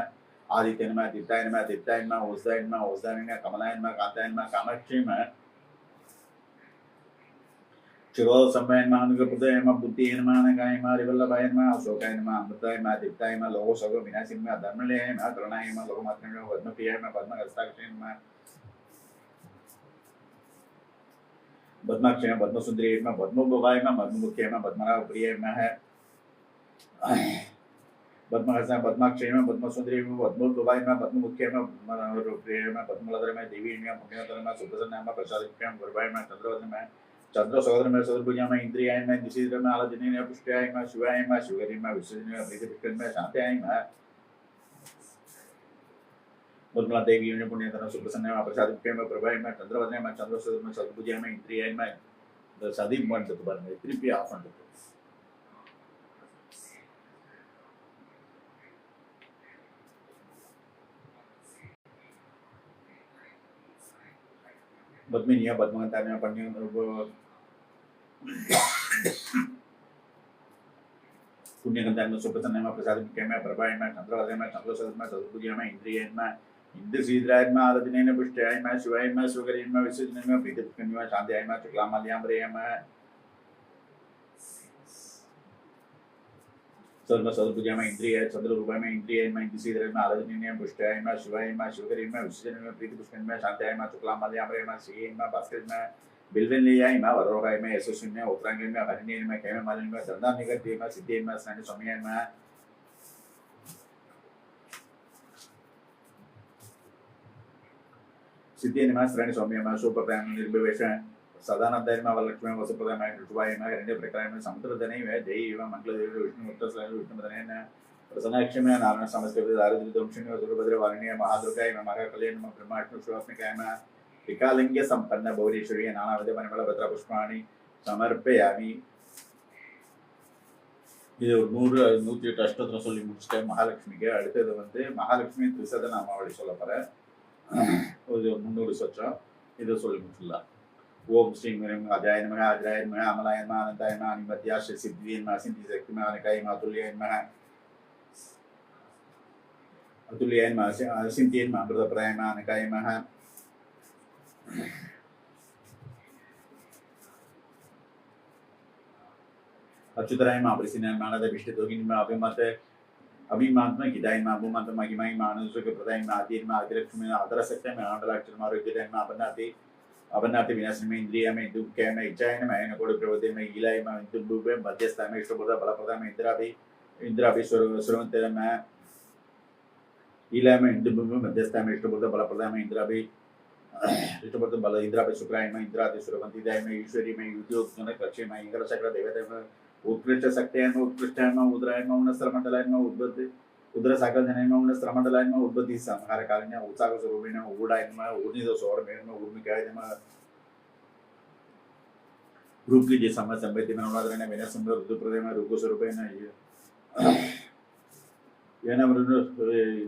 आदित्य नमः दीप्ताय नमः औषधाय नमः कमलाय नमः कांताय नमः कामाक्षी नमः शिरो समय अनुगप्रदय बुद्धि नमः रिवल्लभाय नमः अशोकाय नमः अमृताय नमः दीप्ताय नमः लोको सगो विनाशी नमः धर्मलयाय नमः करुणाय नमः लोकमात्रे नमः पद्मप्रियाय नमः पद्महस्ताक्षाय नमः पद्माक्षाय नमः पद्मसुंदरी नमः पद्मभवाय नमः पद्ममुख्याय नमः पद्मनाभ प्रियाय नमः पद्महस्ताय पद्माक्षाय नमः पद्मसुंदरी नमः पद्मभवाय नमः पद्ममुख्याय नमः पद्मनाभ प्रियाय नमः पद्मलधर नमः देवी नमः पुण्यतर नमः सुप्रसन्न नमः प्रसादिकाय नमः गुरुवाय नमः चंद्रवदन नमः चंद्र सहोदर में सदुर्भुजा में इंद्रियाय में निषिद्र में आलजनी में पुष्टाय में शिवाय में शिवगरी में विसर्जन में प्रीति पुष्कन में शांत्याय में उर्मिला देवी में पुण्यतन सुप्रसन्न में प्रसादिकाय में प्रभाय में चंद्रवदन में चंद्र सहोदर में सदुर्भुजा में इंद्रियाय में सदीप मन तो बार में त्रिपी ऑफ अंट बद्मिनिया बद्मगंता में पण्य पुण्यगंधा में सुप्रसन्न में प्रसाद में प्रभाय में चंद्रवदन में चंद्रसदन में सदुर्भुजा में इंद्रियाय में इंद्र सीधराय में आलजनी में पुष्टाय में शिवाय में शिवगरी में विसर्जन में प्रीति पुष्कन में शांत्याय में शुक्लामाल्याम्बरे में सर्व सदुर्भुजा में इंद्रियाय चंद्ररूपा में इंद्रियाय में इंद्र सीधराय में आलजनी में पुष्टाय में शिवाय में शिवगरी में विसर्जन में प्रीति पुष्कन में शांत्याय में शुक्लामाल्याम्बरे में श्री में भास्कर में बिल्वेलियाय में वरोगाय में यशस्वी में उत्तरांग में हरिणी में कैम मालिन में दंदा निगति में सिद्धि में स्नान समय में सिद्धि में स्नान समय में सुप्रदाय में निर्भवेश सदानंद में वरलक्ष्मी वसुप्रदाय में ऋतुवाय में हिरण्य प्रकार में समुद्रधनी में जय एवं मंगलदेव विष्णु उत्तर विष्णुधन प्रसन्नाक्ष में नारायण समस्कृत दारिद्र्य दंशिनी दुर्भद्र वारिणी महादुर्गाय में महाकल्याण में ब्रह्मा विष्णु शिवात्मिकाय में विकालिंग संपन्न भौरीश्वरी नानाविध परिमल भद्र पुष्पाणि समर्पयामि இது ஒரு 100 108 அஷ்டோத்திரம் சொல்லி முடிச்சிட்டேன் மகாலட்சுமிக்கு. அடுத்தது வந்து மகாலட்சுமி திரிசத நாமாவளி சொல்ல போறேன். ஒரு 300 சொச்சம் இதை சொல்லி முடிச்சிடலாம். ஓம் ஸ்ரீ அஜாய நமக அஜராய நமக அமலாய நமக அனந்தாய நமக அனிமத்யா ஸ்ரீ சித்தி நமக சிந்தி சக்தி நமக அனகாய நமக அதுல்யாய நமக அதுல்யாய நமக சிந்திய நமக அமிர்தபிரதாய நமக அனகாய நமக अच्युतराय महाबलिसिनाय मानद विष्णु दोगिनी में अभिमत अभिमात्मा हिदाय में अभिमत महिमाय मानस के प्रदाय में आदि में आदिलक्ष्मी में आदर सत्य में आंडलाक्षर में आरोग्य में अपनाति विनाश में इंद्रिय में दुख में इच्छाय में न कोड प्रवृत्ति में इलाय में दुर्बुभ में मध्यस्थ में इष्टबोध बलप्रदा में इंद्राभि सुरवंत में इलाय में दुर्बुभ में मध्यस्थ में इष्टबोध बलप्रदा में इंद्राभि इष्टबोध बल इंद्राभि शुक्राय में इंद्रादि सुरवंती दाय में ईश्वरी में युद्ध जनक लक्ष्मी में इंद्र चक्र देवता में उत्कृष्ट शक्तियान उत्कृष्टान उदरायन उन्न स्त्रमंडलायन उद्बुद्ध उदर सागर जनयन उन्न स्त्रमंडलायन उद्बुद्धि संहार कालिन उत्साह स्वरूपिण उडायन उर्निद सौर मेन उर्मिकाय नम रूप की जे समय संवेदी में उन्नादरने वेन सुंदर ऋतु प्रदय में रूप स्वरूपेण येन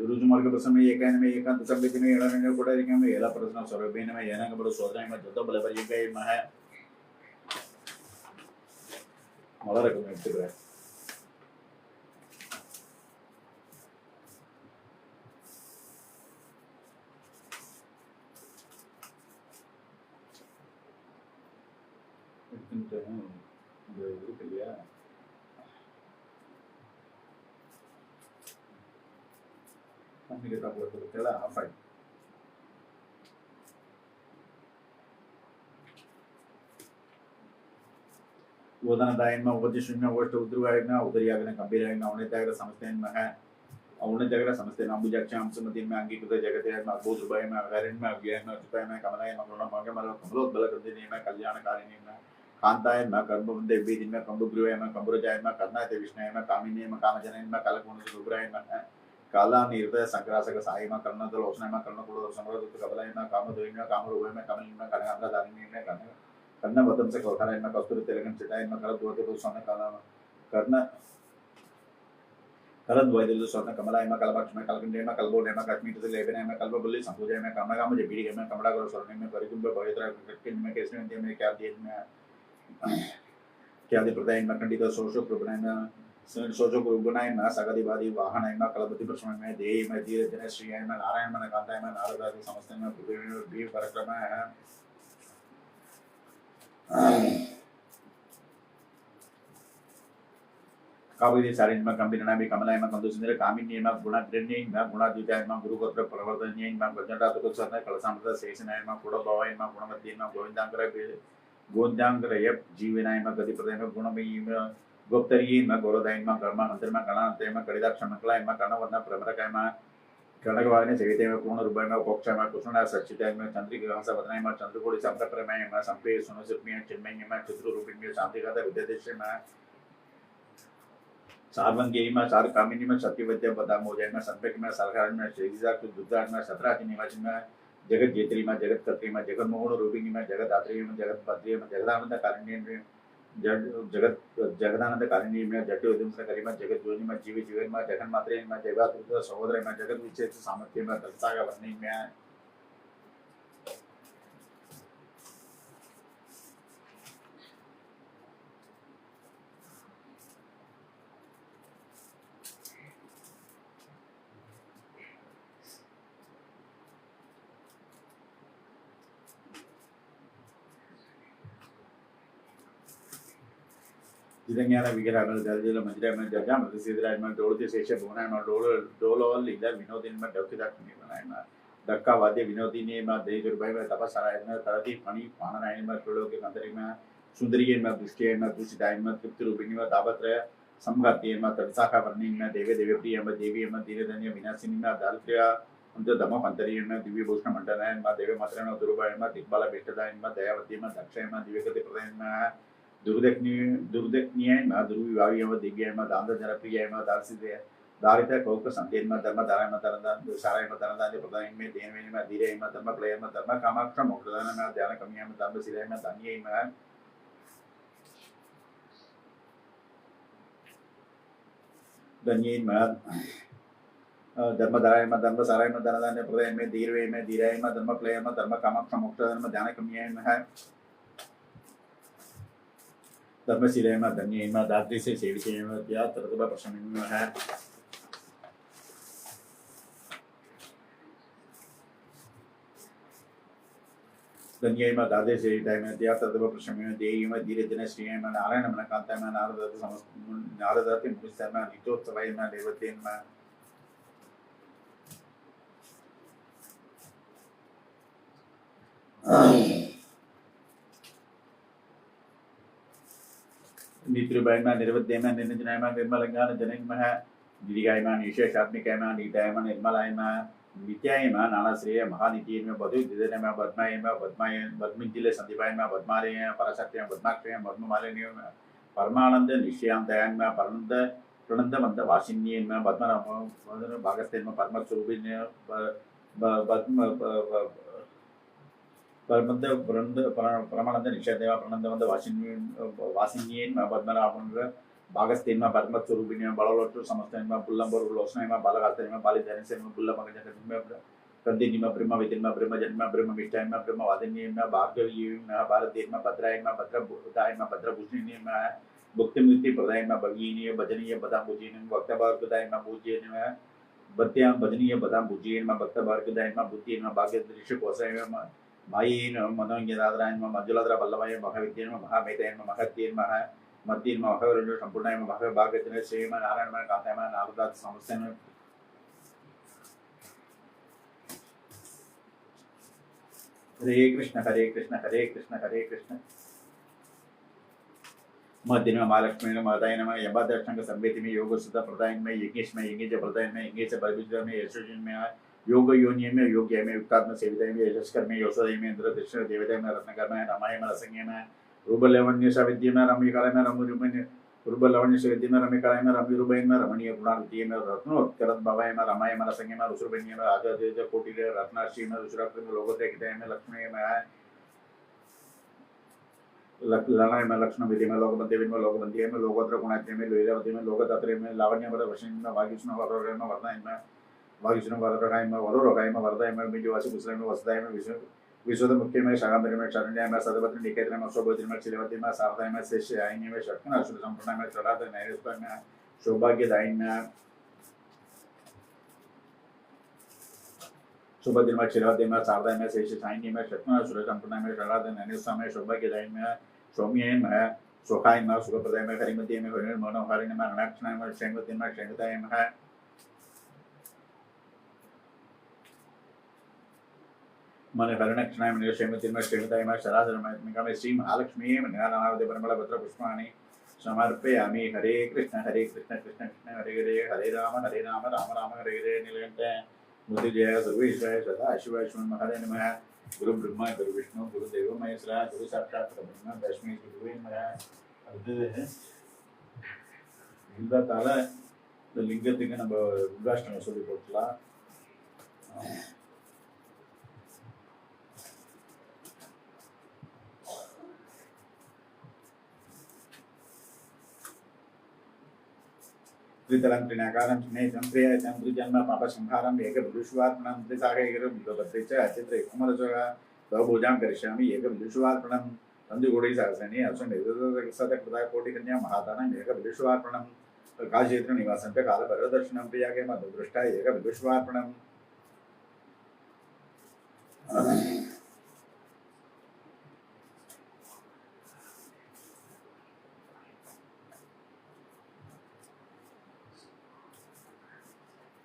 ऋतु मार्ग प्रसन्न एकायन में एकांत संवेदी में एळने कोड रिकम में एला प्रसन्न स्वरूपेण में येन बड़ सोदराय में जतो बल पर एकाय मह மலர் ரகம் எடுத்துக்கிறேன். இந்த இருக்கு இல்லையா ஆஃப் ஆகி उदनदायन में उपति शून्य वोष्ट उद्रुवायन उदरियागन गंभीरायन औनेतागर समस्तेन मह औनेतागर समस्तेन अंबुजाक्षाम सुमतिन में अंगीकृत जगतयन में अद्भुत रूपाय में अगारन में अव्ययन में चिताय में कमलाय में करुणा मार्ग में कमलोद्बल कंदिनी में कल्याणकारिणी में कांताय में कर्मबंधे विदिन में कंबुग्रुवाय में कंबुरजाय में कर्णाय विष्णुय में कामिनी में कामजनय में कालकोण रूपराय में काला निर्दय संक्रासक साई में कर्णदलोचन में कर्णकुल समृद्ध कबलाय में कामदोय में कामरूपय में कमलिन में कनकांधारिणी में कर्ण वतन से कोखाराय में कस्तूरी तेलगन चिताय में करद दुवते तो सोने काला कर्ण करद दुवते तो सोने कमलाय में कलपक्ष में कलकंडे में कलबोने में कश्मीर से लेबने में कलबबुल्ली संपूजय में कामगा मुझे बीड़ी में कमला करो सोने में परिकुंभ पवित्र कटकिन में केसरी में क्या दिए में क्या दि प्रदाय में खंडित सोशो प्रबनाय में सोशो प्रबनाय में सगदिवादी वाहन में कलबति प्रश्न में देय में धीरे धीरे श्री में नारायण में कांताय में नारद आदि समस्त में पृथ्वी भी पराक्रम है कावेरी सारिण में कंबिना में कमलाय में कंदु सुंदर कामिनी में गुणाग्रण्य में गुणाद्विताय में गुरुगोत्र प्रवर्तनीय में गजंडात को सरने कलसामृत शेषनाय में पुड़भवाय में गुणमती में गोविंदांकर यप जीवनाय में गति प्रदाय में गुणमयी में गोप्तरी में गौरदाय में कर्म अंतर में कणांतर में कड़िदाक्ष मंगलाय में कर्णवर्ණ प्रमरकाय में कनकवाहने सेविते में पूर्ण रूपाय में पोक्ष में कुसुना सच्चिताय में चंद्रिका सवदनाय में चंद्रकोटि संप्रप्रमय में संपे सुनसिप्य चिन्मय में चित्र रूपिणी में शांतिगाता विद्यादेश में सारवंगी में सार कामिनी में सत्यवत्य पदा मोजय में संपेक में सरकार में श्रीजा दुर्गा में सतराति निवासी में जगत जेत्री में जगत कत्री में जगत मोहन रूपिणी में जगत दात्री में जगत पत्री में जगदानंद कारिणी में जगत जगदानंद कारिणी में जट उद्यम से करी में जगत जोनि में जीवी जीवन में जगन मात्रे में जगत सहोदर में जगत विचेत सामर्थ्य में दलसागा वर्णी में जिदंज्ञान विग्रहങ്ങൾ दर्जल मजरा में जजा मृतसिद्धराज में डोलते शेष भुवनाय में डोलोल इधर विनोदिन में डक्किदाक बनाय में डक्का वाद्य विनोदिनी में देज रुपय में तपसराय में तरती फणी पाननाय में प्रलोक के अंदर में सुंदरी में दृष्टि में दुष्टाय में तृप्ति रूपिणी में दावत्रय समगाती में तड़साका वर्णी में देवे देवी प्रिय में देवी में धीरे धन्य विनाशिनी में दारिद्र्य अंत दम पंतरी में दिव्य भूषण मंडलाय में देवे मात्र में दुर्बय में दिग्बल बेष्टदाय में दयावती में दक्षय में दिव्य गति प्रदाय में दुर्दक्षिण्य में दुर्विभावी में दिव्य में दान जनप्रिय में दार्शिद्य दारिद्र्य कौक संतेन में धर्म धाराय में तरंदान साराय में तरंदान प्रदाय में देन में धीरे में धर्म प्लय में धर्म कामाक्ष मोक्षदान में ध्यान कमिया में धर्म सिलय में धन्य में धन्येन धर्मधाराय में धर्मसाराय में धनधान्य प्रदाय में धीरवे में धीराय में धर्म प्लय में धर्म कामाक्ष मोक्ष धर्म ध्यान कम्याय में है धर्मशीलाय में धन्येन में दात्री से सेविके में या तरतुबा प्रशमन में है धन्येन में दादे से सेविकाय में या तरतुबा प्रशमन में देय में धीरे दिन श्रीय में नारायण में कांताय में नारदति समस्त नारदति मुनिस्तर में नित्योत्सवाय में देवतेन में नित्युबायमा निर्वद्यमा निर्निजनायमा निर्मलंगान जनैमा गिरिगायमा निशेषात्मिकायमा नीतायमा निर्मलायमा नित्यायमा नानाश्रेय महानित्येन बधु दिदनेमा पद्मायमा पद्मायन पद्मिजिले संदीपायमा पद्मालय पराशक्तियम पद्माक्षयम पद्ममालिन्यम परमानंद निश्चयान्तयमा परनंद प्रणंदमंद वासिन्येन पद्मनाभ भागस्तेन परम स्वरूपिण्य पद्म परमंद परमानंद निषेधेवा प्रणंदमंद वासिन्येन पद्मनाभं भागस्तेन परम स्वरूपिण्य बलवट्टु समस्तेन पुल्लंबर लोचनेन बालगास्तेन बालिधनेन पुल्लमगजन कंदिनिम ब्रह्म विदिन ब्रह्म जन्म ब्रह्म मिष्टायन ब्रह्म वादिन्येन भार्गवीयेन भारतेन भद्रायन भद्रभूतायन भद्रभूषणेन भुक्तिमुक्ति प्रदायन भगीनीय भजनीय पदाम्बुजेन भक्तभार्गदायन पूज्येन भक्त्यां भजनीय पदाम्बुजेन भक्तभार्गदायन बुद्धियेन भाग्यदृश्यकोशेन मायेन मनोज्ञदादरायन मंजुलाद्रा वल्लभाय महाविद्येन महामेतयन महत्येन मध्येन महवरुण संपूर्णाय महाभागयन श्रीम नारायण कांताय नारदात समस्तेन हरे कृष्ण हरे कृष्ण हरे कृष्ण हरे कृष्ण मध्येन महालक्ष्मी माताय नमः यमदर्शनक संवेति में योग सुधा प्रदायन में यज्ञेश में यज्ञ प्रदायन में यज्ञ बलविद्या में यशोजन में योग योनि में योग्य में युक्तात्म सेविताय में यशस्कर में योसदय में इंद्र दक्षिण देवताय में रत्नकर में रामाय में रसंज्ञ में रूपलवण्य सविद्य में रम्यकाल में रम्यरूपण्य रूपलवण्य सविद्य में रम्यकाल में रम्यरूपय में रमणीय गुणान्वितीय में रत्नोत्करत भवाय में रामाय में रसंज्ञ में रुसुरभण्य में राजादेज कोटि रत्नाश्री में रुसुराक्ष में लोकोदय किताय में लक्ष्मी में ललाय में लक्ष्मण विधि में लोकबंधे में लोकबंधे में लोकोत्र गुणात्य में लोहितावती में लोकदात्रे में लावण्य में वशिष्ठ में वागीष्ण वरोर में वर्धाय में वागीष्ण वरोराय में वरोराय में वर्धाय में बीजवासी पुष्कर में वसदाय में विशुद्ध मुख्य में शाकांबर में शरण्य में सदवत्र निकेतन में शोभद्री में शिलवती में सारदाय में शेष आयनी में शक्न असुर संपूर्ण में चढ़ात नैरेश्वर में सौभाग्यदायी में शोभद्री में शिलवती में सारदाय में शेष आयनी में शक्न असुर संपूर्ण में चढ़ात नैरेश्वर में सौभाग्यदायी में सौम्य में सुखाय में सुखप्रदाय में हरिमती में हरिण मनोहरिण में अनाक्षण में शैंगवती में शैंगताय में मन हरणक्षणाय में शैमति में शैमताय में शराधर में श्री महालक्ष्मी में नानावदे परमल भद्र पुष्पाणि समर्पयामि हरे कृष्ण कृष्ण कृष्ण हरे हरे राम राम राम हरे हरे नीलकंठ मृत्युजय सर्वेश्वराय सदाशिवाय महादेव नमः गुरु ब्रह्मा गुरु विष्णु गुरु देव महेश्वरा गुरु साक्षात् परब्रह्म तस्मै गुरुवे नमः அடுத்தது இந்த தல இந்த லிங்கத்துக்கு நம்ம உதாஷ்டனம் சொல்லி போட்டுலாம் त्रितलं त्रिनाकारं त्रिनेत्रं त्रियायतं त्रिजन्म पापसंहारं एकविदुष्वार्पणं त्रिसागरं भद्रे च चित्रे कुमरजः बहुभुजां करिष्यामि एकविदुष्वार्पणं तंदुगुडी सहस्रणी अश्विन सतकृता कोटिकन्या महादानं एकविदुष्वार्पणं कालक्षेत्र निवासं च कालभैरवदर्शनं प्रियागे मधुदृष्टा एकविदुष्वार्पणं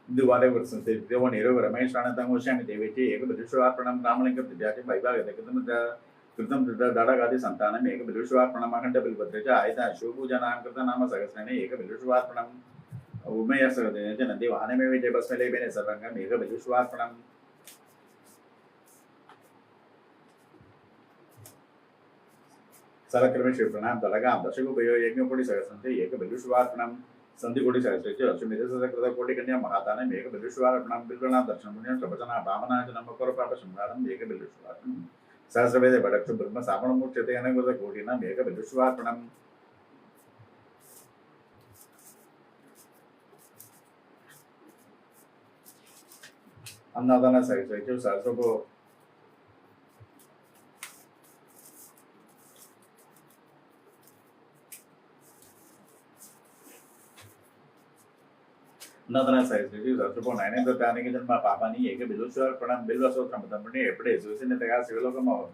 दुवारे वर्षन्ते देवो निरव रमेश अनन्तमोषामि देवेति एकविदुष्वार्पणं रामलिङ्गं दिव्याति वैभागते कृतं दडगादि सन्तानम् एकविदुष्वार्पणम् अखण्डबिल्वद्रे च आयता शिवपूजनां कृतनाम सहस्रेण एकविदुष्वार्पणम् उमेयसहदेन च नन्दिवाहनमेव जपस्मलेपेन सर्वङ्गम् एकविदुष्वार्पणम् सलक्रमे शिवप्रणाम दडगां दशगुपयो यज्ञकोटि सहस्रन्ते एकविदुष्वार्पणम् संधिकोटि सहस्रस्य अश्वमेधसकृत कोटिकन्या महादानं एकविदुष्वार्पणं बिल्वनां दर्शनपुण्यं प्रवचना भावनाजनं मकरपापसंहारम् एकविदुष्वार्पणम् सहस्रवेदे भटक्षु ब्रह्म सामणमुच्यते अनंगुत कोटिनाम् एकविदुष्वार्पणम् Annadana Saraswati Saraswati Another size reviews are upon nine the planning in my papa, Ega Bilusha, Pranam Bilvaso from the company, a place within the Tagas Vilocamo,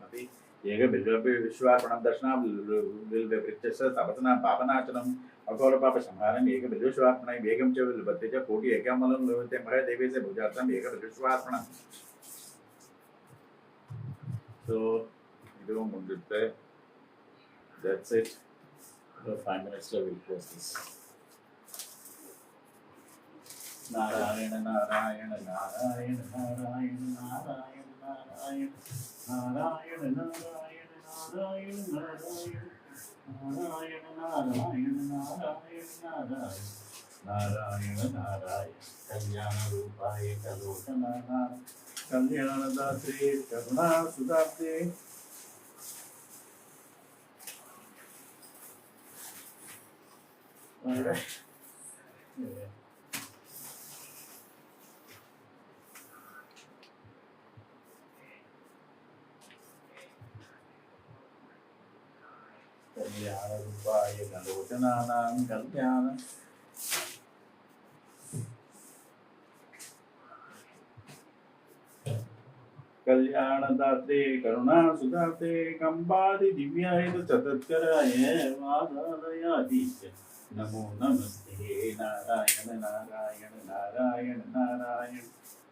Ega Bilvishwa, Pranam Dashna will be British, Sabatana, Papanachanam, Akora Papa Samaran, Ega Bilusha, Begum Chevil, but Teja Koti, Ekamalan, with them, Davis, Bujatam, Ega Bilishwa. So, you don't want to play. That's it. 5 minutes till we close this. Narayana Narayana Narayana Narayana Narayana Narayana Narayana Narayana Narayana Narayana Narayana Narayana Narayana Kalyana Rupaya Kalotana Kalyana Datri Karuna Sudapte Alright. Yeah. Kalyana Rupaya Kalotana Kalyana Kalyana Datre Karuna Sudate Kambadi Divyaya Chatatkaraye Madalaya Disya Namo Namaste Narayana Narayana Narayana Narayana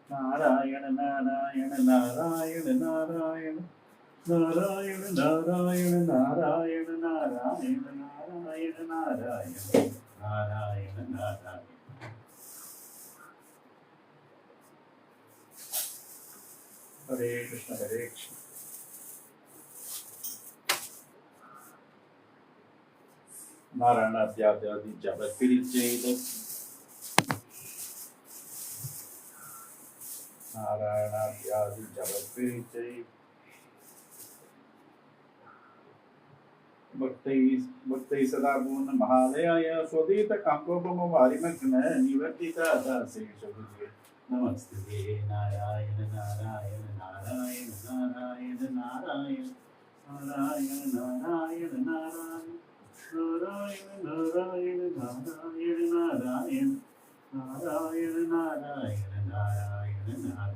Narayana Narayana Narayana Narayana Narayana Narayana Narayana Narayana Narayana Narayana Narayana Narayana Hare Krishna Hare Krishna Narayana Dhyadhyadi Jabat Piricheda Narayana Dhyadi Jabat Piricheda Bhakti Sadaguna Mahalaya Swadita Kankopama Varimakna Nivartita Dase Shabhuje Namaste Narayana Narayana Narayana Narayana Narayana Narayana Narayana Narayana Narayana Narayana Narayana Narayana Narayana Narayana Narayana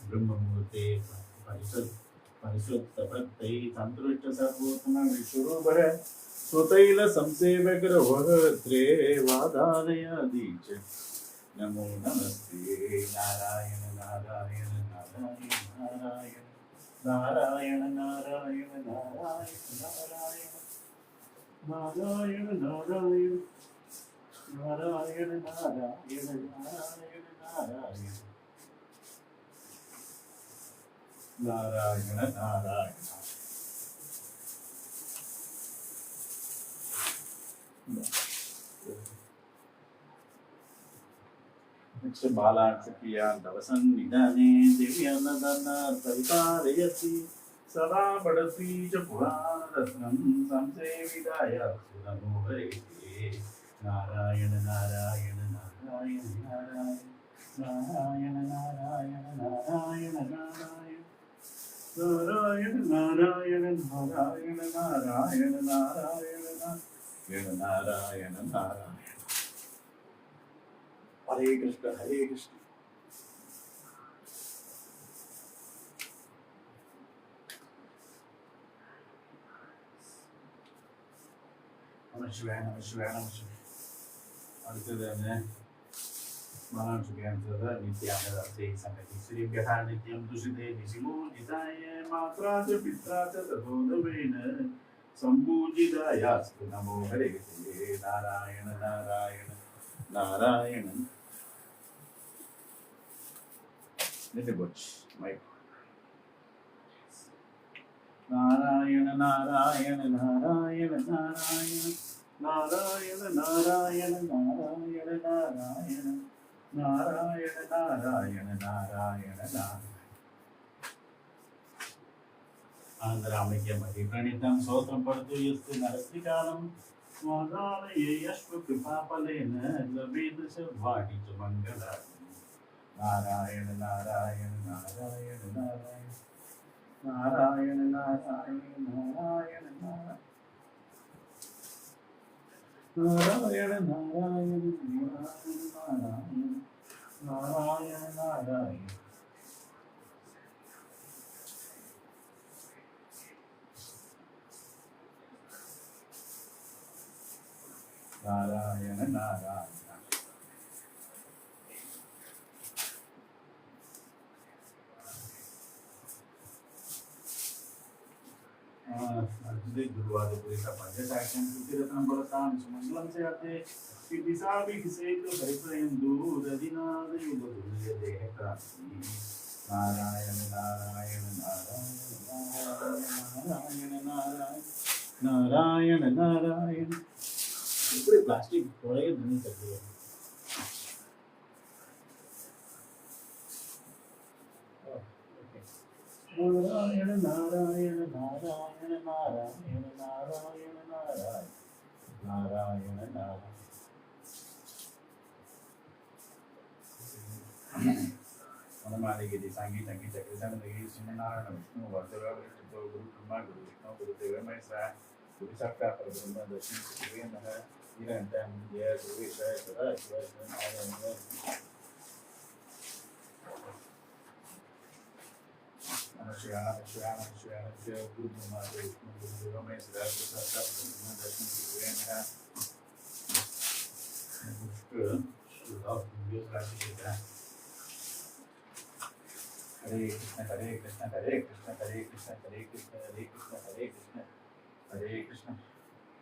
Brahma Murte Parisad Parisutta Bhakti Tantrusha Sarvotana Vishurubhara Sutaila Samsevakara Vahatre Vadalaya Dicha Namo Namaste Narayana Narayana Narayana Narayana Narayana Narayana Narayana Narayana Narayana Narayana Narayana Narayana Narayana Narayana Next Bala Sakiya Davasan Nidane Divyanadana Savitarayati Sada Badasi Chapurana Ratnam Samse Vidaya Sudamo Harete Narayana Narayana Narayana Narayana Narayana Narayana Narayana Narayana Narayana Narayana Narayana Narayana Narayana Narayana Hare Krishna Hare Krishna Namah Shivaya Namah Shivaya Namah Shivaya அடுத்தது Mahan Sukyantara Nityananda Say Sangati Sri Gata Nityam Dushite Nisimu Nitaya Matra Pitra Tatodavena Sambhujidaya Namo Hare Krishna Narayana Narayana Narayana Let me watch Mike Narayana Narayana Narayana Narayana Narayana Narayana Narayana Narayana Narayana Narayana Narayana Narayana Andramikya Mati Pranitam Sotram Partu Yustu Narastikalam Swadalaya Yashva Kripapalena Labedasha Vadi Mangala Narayana Narayana Narayana Narayana Narayana Narayana Narayana Narayana Narayana Narayana Narayana Narayana Narayana. गुरुवार पुरीचा पंचसाक्षण कृतिरत्न बलतान सुमंगलम से आते कि दिशा भी किसे तो हरिप्रयम दूर दिनाद युग दुर्य देह क्रांति नारायण नारायण नारायण नारायण नारायण नारायण. पूरे प्लास्टिक थोड़े नहीं करते हैं. नारायण नारायण नारायण नारायण नारायण नारायण नारायण नारायण. वनमालिके सांगीत अंकित चक्रिसानंदगिरी श्रीनारायण विष्णु वासुदेव गुरु ब्रह्मा गुरु विष्णु गुरुदेव महेश्वरा गुरु साक्षात् परब्रह्म दर्शन शिवे नमः निरंतर जय गुरु ईश्वर सदा शिव नारायण. नमः शिवाय गुरु ब्रह्मा गुरु विष्णु गुरुदेव महेश्वरा गुरु साक्षात् परब्रह्म दर्शन शिवे नमः. हरे कृष्ण हरे कृष्ण हरे कृष्ण हरे कृष्ण हरे कृष्ण हरे कृष्ण हरे कृष्ण हरे कृष्ण.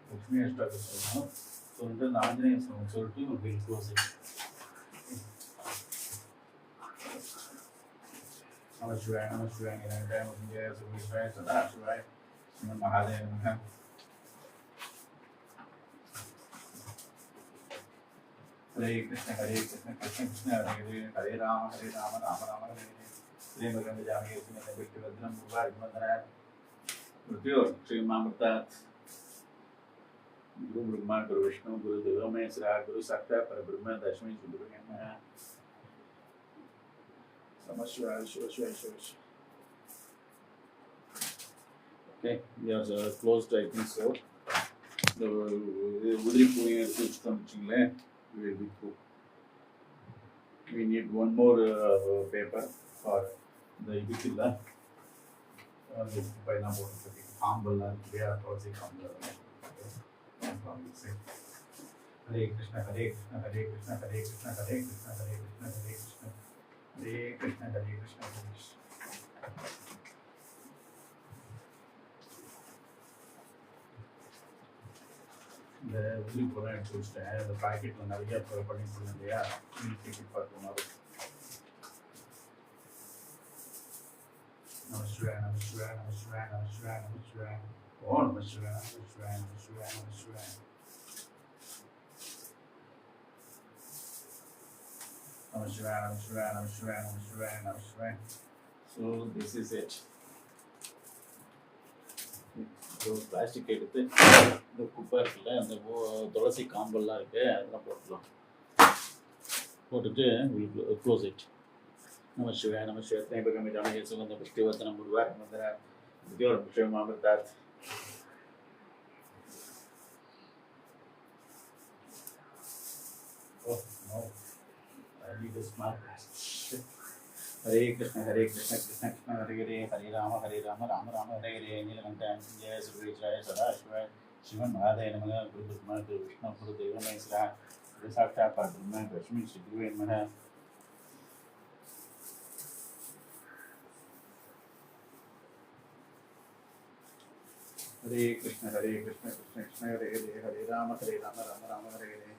लक्ष्मी अष्टोत्तरम சொல்லிட்டு அந்த ஆஞ்சநேய ஸ்லோகம் சொல்லிட்டு ஒரு பில் க்ளோஸ். நம சிவாய நம சிவாய நிரந்தாய முருகே சுவிஷ்வாய சதா சிவாய ஸ்ரீமன் மகாதேவ நமः. हरे कृष्ण कृष्ण कृष्ण हरे हरे हरे राम राम राम हरे हरे श्री भगवान जामी उसमें व्यक्ति भद्रम मुबारक मदनाथ मृत्यु श्री मामृतात गुरु ब्रह्मा गुरु विष्णु गुरु देव महेश्वरा गुरु साक्षात् परब्रह्म दशमी गुरु नमः. नमः शिवाय शिव शिवाय Shiv. Okay, we are closed, I think so. The udri puni எடுத்து வச்சிட்டோம் வச்சுங்களேன். We will be through. We need one more paper for the ibikilla. This pineapple humble and we are also humble. Hare Krishna Hare Krishna Hare Krishna Hare Krishna Hare Krishna Hare Krishna Hare Krishna Hare Krishna Hare Krishna Hare Krishna. இந்த உதிரி பொருள் எடுத்து வச்சுட்டேன். அந்த பாக்கெட்டில் நிறைய பண்ணி போடணும் இல்லையா, டிக்கெட் பார்க்கணும். நம சிவாய நம சிவாய நம சிவாய நம சிவாய நம சிவாய ஓ நம சிவாய நம சிவாய நம சிவாய நம சிவாய நம சிவாய நம சிவாய நம சிவாய நம சிவாய நம சிவாய. So this is it. Plastic எடுத்து இந்த குப்பை இருக்குல்ல, அந்த துளசி காம்பெல்லாம் இருக்கு, அதெல்லாம் போட்டுக்கலாம். போட்டுட்டு க்ளோஸ் இட். நம சிவாய நம சிவாய பகமே ஜானகி சுகந்த புஷ்டிவர்த்தனம் முருவார் மந்திர வித்யோர் விஷயமாமிர்தாத். Oh no, I need a smart plastic. हरे कृष्ण कृष्ण कृष्ण हरे हरे हरे राम राम राम हरे हरे नीलकंठाय जय सुरेशाय सदा शिवाय श्रीमन महादेव नमः. गुरु ब्रह्मा गुरु विष्णु गुरु देव महेश्वरा गुरु साक्षात् परब्रह्म तस्मै श्री गुरुवे नमः. हरे कृष्ण कृष्ण कृष्ण हरे हरे हरे राम राम हरे हरे.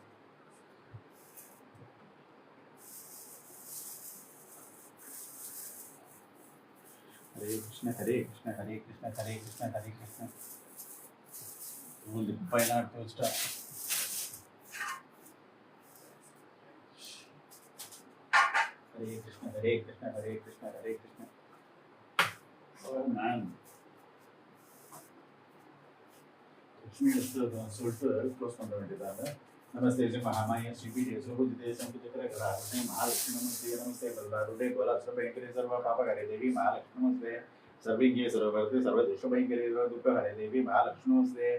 हरे कृष्ण कृष्ण हरे Krishna. Only pineapple stuff. Hare Krishna Hare Krishna. Oh man. Lakshmi is சொல்லிட்டு க்ளோஸ் பண்ண வேண்டியதாங்க. नमस्ते श्री महामाया श्रीपीठे सुभुजिते शंकुचक्र गदाधरे महालक्ष्मी नमस्ते नमस्ते बल्लारूढे गोलाश्रभयंकरे सर्व पापहरे देवी महालक्ष्मी नमस्ते सर्वज्ञे सर्ववर्ते सर्वदुष्टभयंकरे सर्वदुःखहरे देवी महालक्ष्मी नमस्ते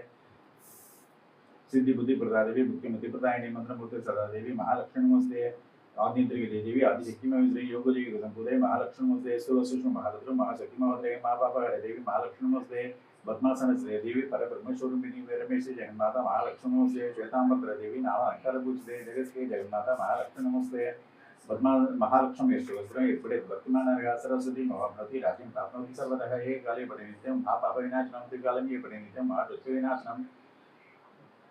सिद्धि बुद्धि प्रदा देवी बुद्धिमति प्रदायिनी मंत्रमूर्ति सदा देवी महालक्ष्मी नमस्ते आदित्रिक देवी आदिशक्ति में श्री योग जी संपूर्ण महालक्ष्मी नमस्ते स्थूल सूक्ष्म महारुद्र महाशक्ति महोदय माँ बापा हरे देवी महालक्ष्मी नमस्ते पद्मासन श्री देवी परब्रह्मस्वरूपिणी वीरमेशी जगन्माता महालक्ष्मी नमस्ते श्वेतांबर देवी नाम अलंकार पूजिते जगत के जगन्माता महालक्ष्मी नमस्ते पद्मा महालक्ष्मी स्तोत्रम इपड़े वर्तमान सरस्वती महाभवती राज्यं प्राप्नोति सर्वतः हे काले परिनित्यं महापापविनाशनं त्रिकालं ये परिनित्यं महादुष्टविनाशनं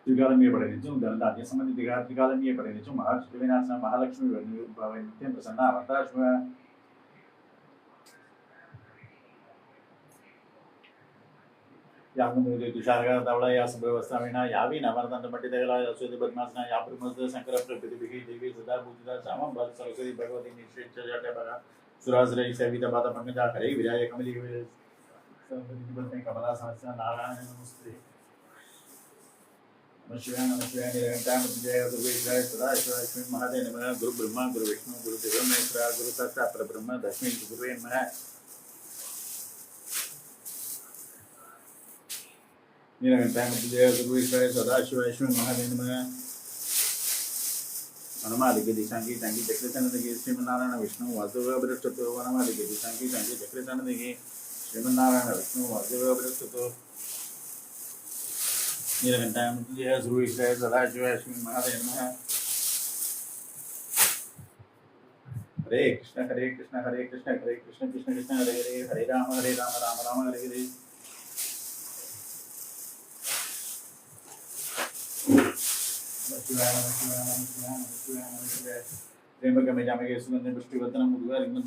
त्रिकालं ये परिनित्यं धनधान्य संबंधी त्रिकालं ये परिनित्यं महादुष्टविनाशनं महालक्ष्मी नित्यं प्रसन्ना वरदाश्व यामुळे तुषारगा दावळा या व्यवस्था विना यावी नवरदंड मटितगला असुदे बदमासना या प्रमोद शंकर प्रतिभिही देवी सदा पूजिता सामं बल सरस्वती भगवती निश्चय जटे बगा सुराजरई सेविता बाता पंकजा करे विराय कमली संबंधी बदने कमला सहस्र नारायण नमस्ते नमः शिवाय निरंतर जय दुर्गेश्वराय सदा शिवाय महादेव नमः गुरु ब्रह्मा गुरु विष्णु गुरु देव महेश्वर गुरु साक्षात् परब्रह्म तस्मै गुरुवे नमः निरंतर जय दुर्गेश्वराय सदा शिवाय महादेव नमः वनमालिके दिशांगी संगी चक्रचंद्रगे श्रीमन्नारायण विष्णु वासुदेव बृहस्पति वनमालिके दिशांगी संगी चक्रचंद्रगे श्रीमन्नारायण विष्णु वासुदेव बृहस्पति निरंतर जय दुर्गेश्वराय सदा शिवाय महादेव नमः हरे कृष्ण हरे कृष्ण हरे कृष्ण हरे कृष्ण कृष्ण कृष्ण हरे हरे हरे राम राम राम हरे हरे त्र्यंबकं यजामहे सुगन्धिं पुष्टिवर्धनं उर्वारुकं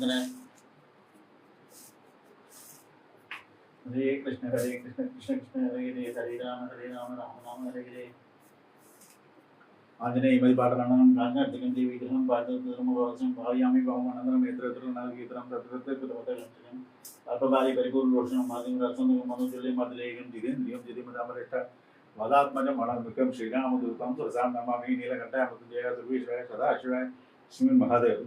हरे कृष्ण कृष्ण कृष्ण हरे राम राम राम हरे हरे आंजनेय मदिपाटनं गांगार्तिकं देवी विग्रहं पादधर्मवासं भावयामि भावमनन्दनं नेत्रत्रं नागीतरं तत्रत्यकुलवतगं अल्पबाली परिपूर्णरोषणं मादिं रसनं मनोजले मदलेगं जितेन्द्रियं जितिमदामरेष्ठ वदात्मजं मणमुखं श्रीरामदूतं तुलसां नमामि नीलकण्ठाय मृत्युंजयाय सर्वेश्वराय सदाशिवाय श्रीमन्महादेव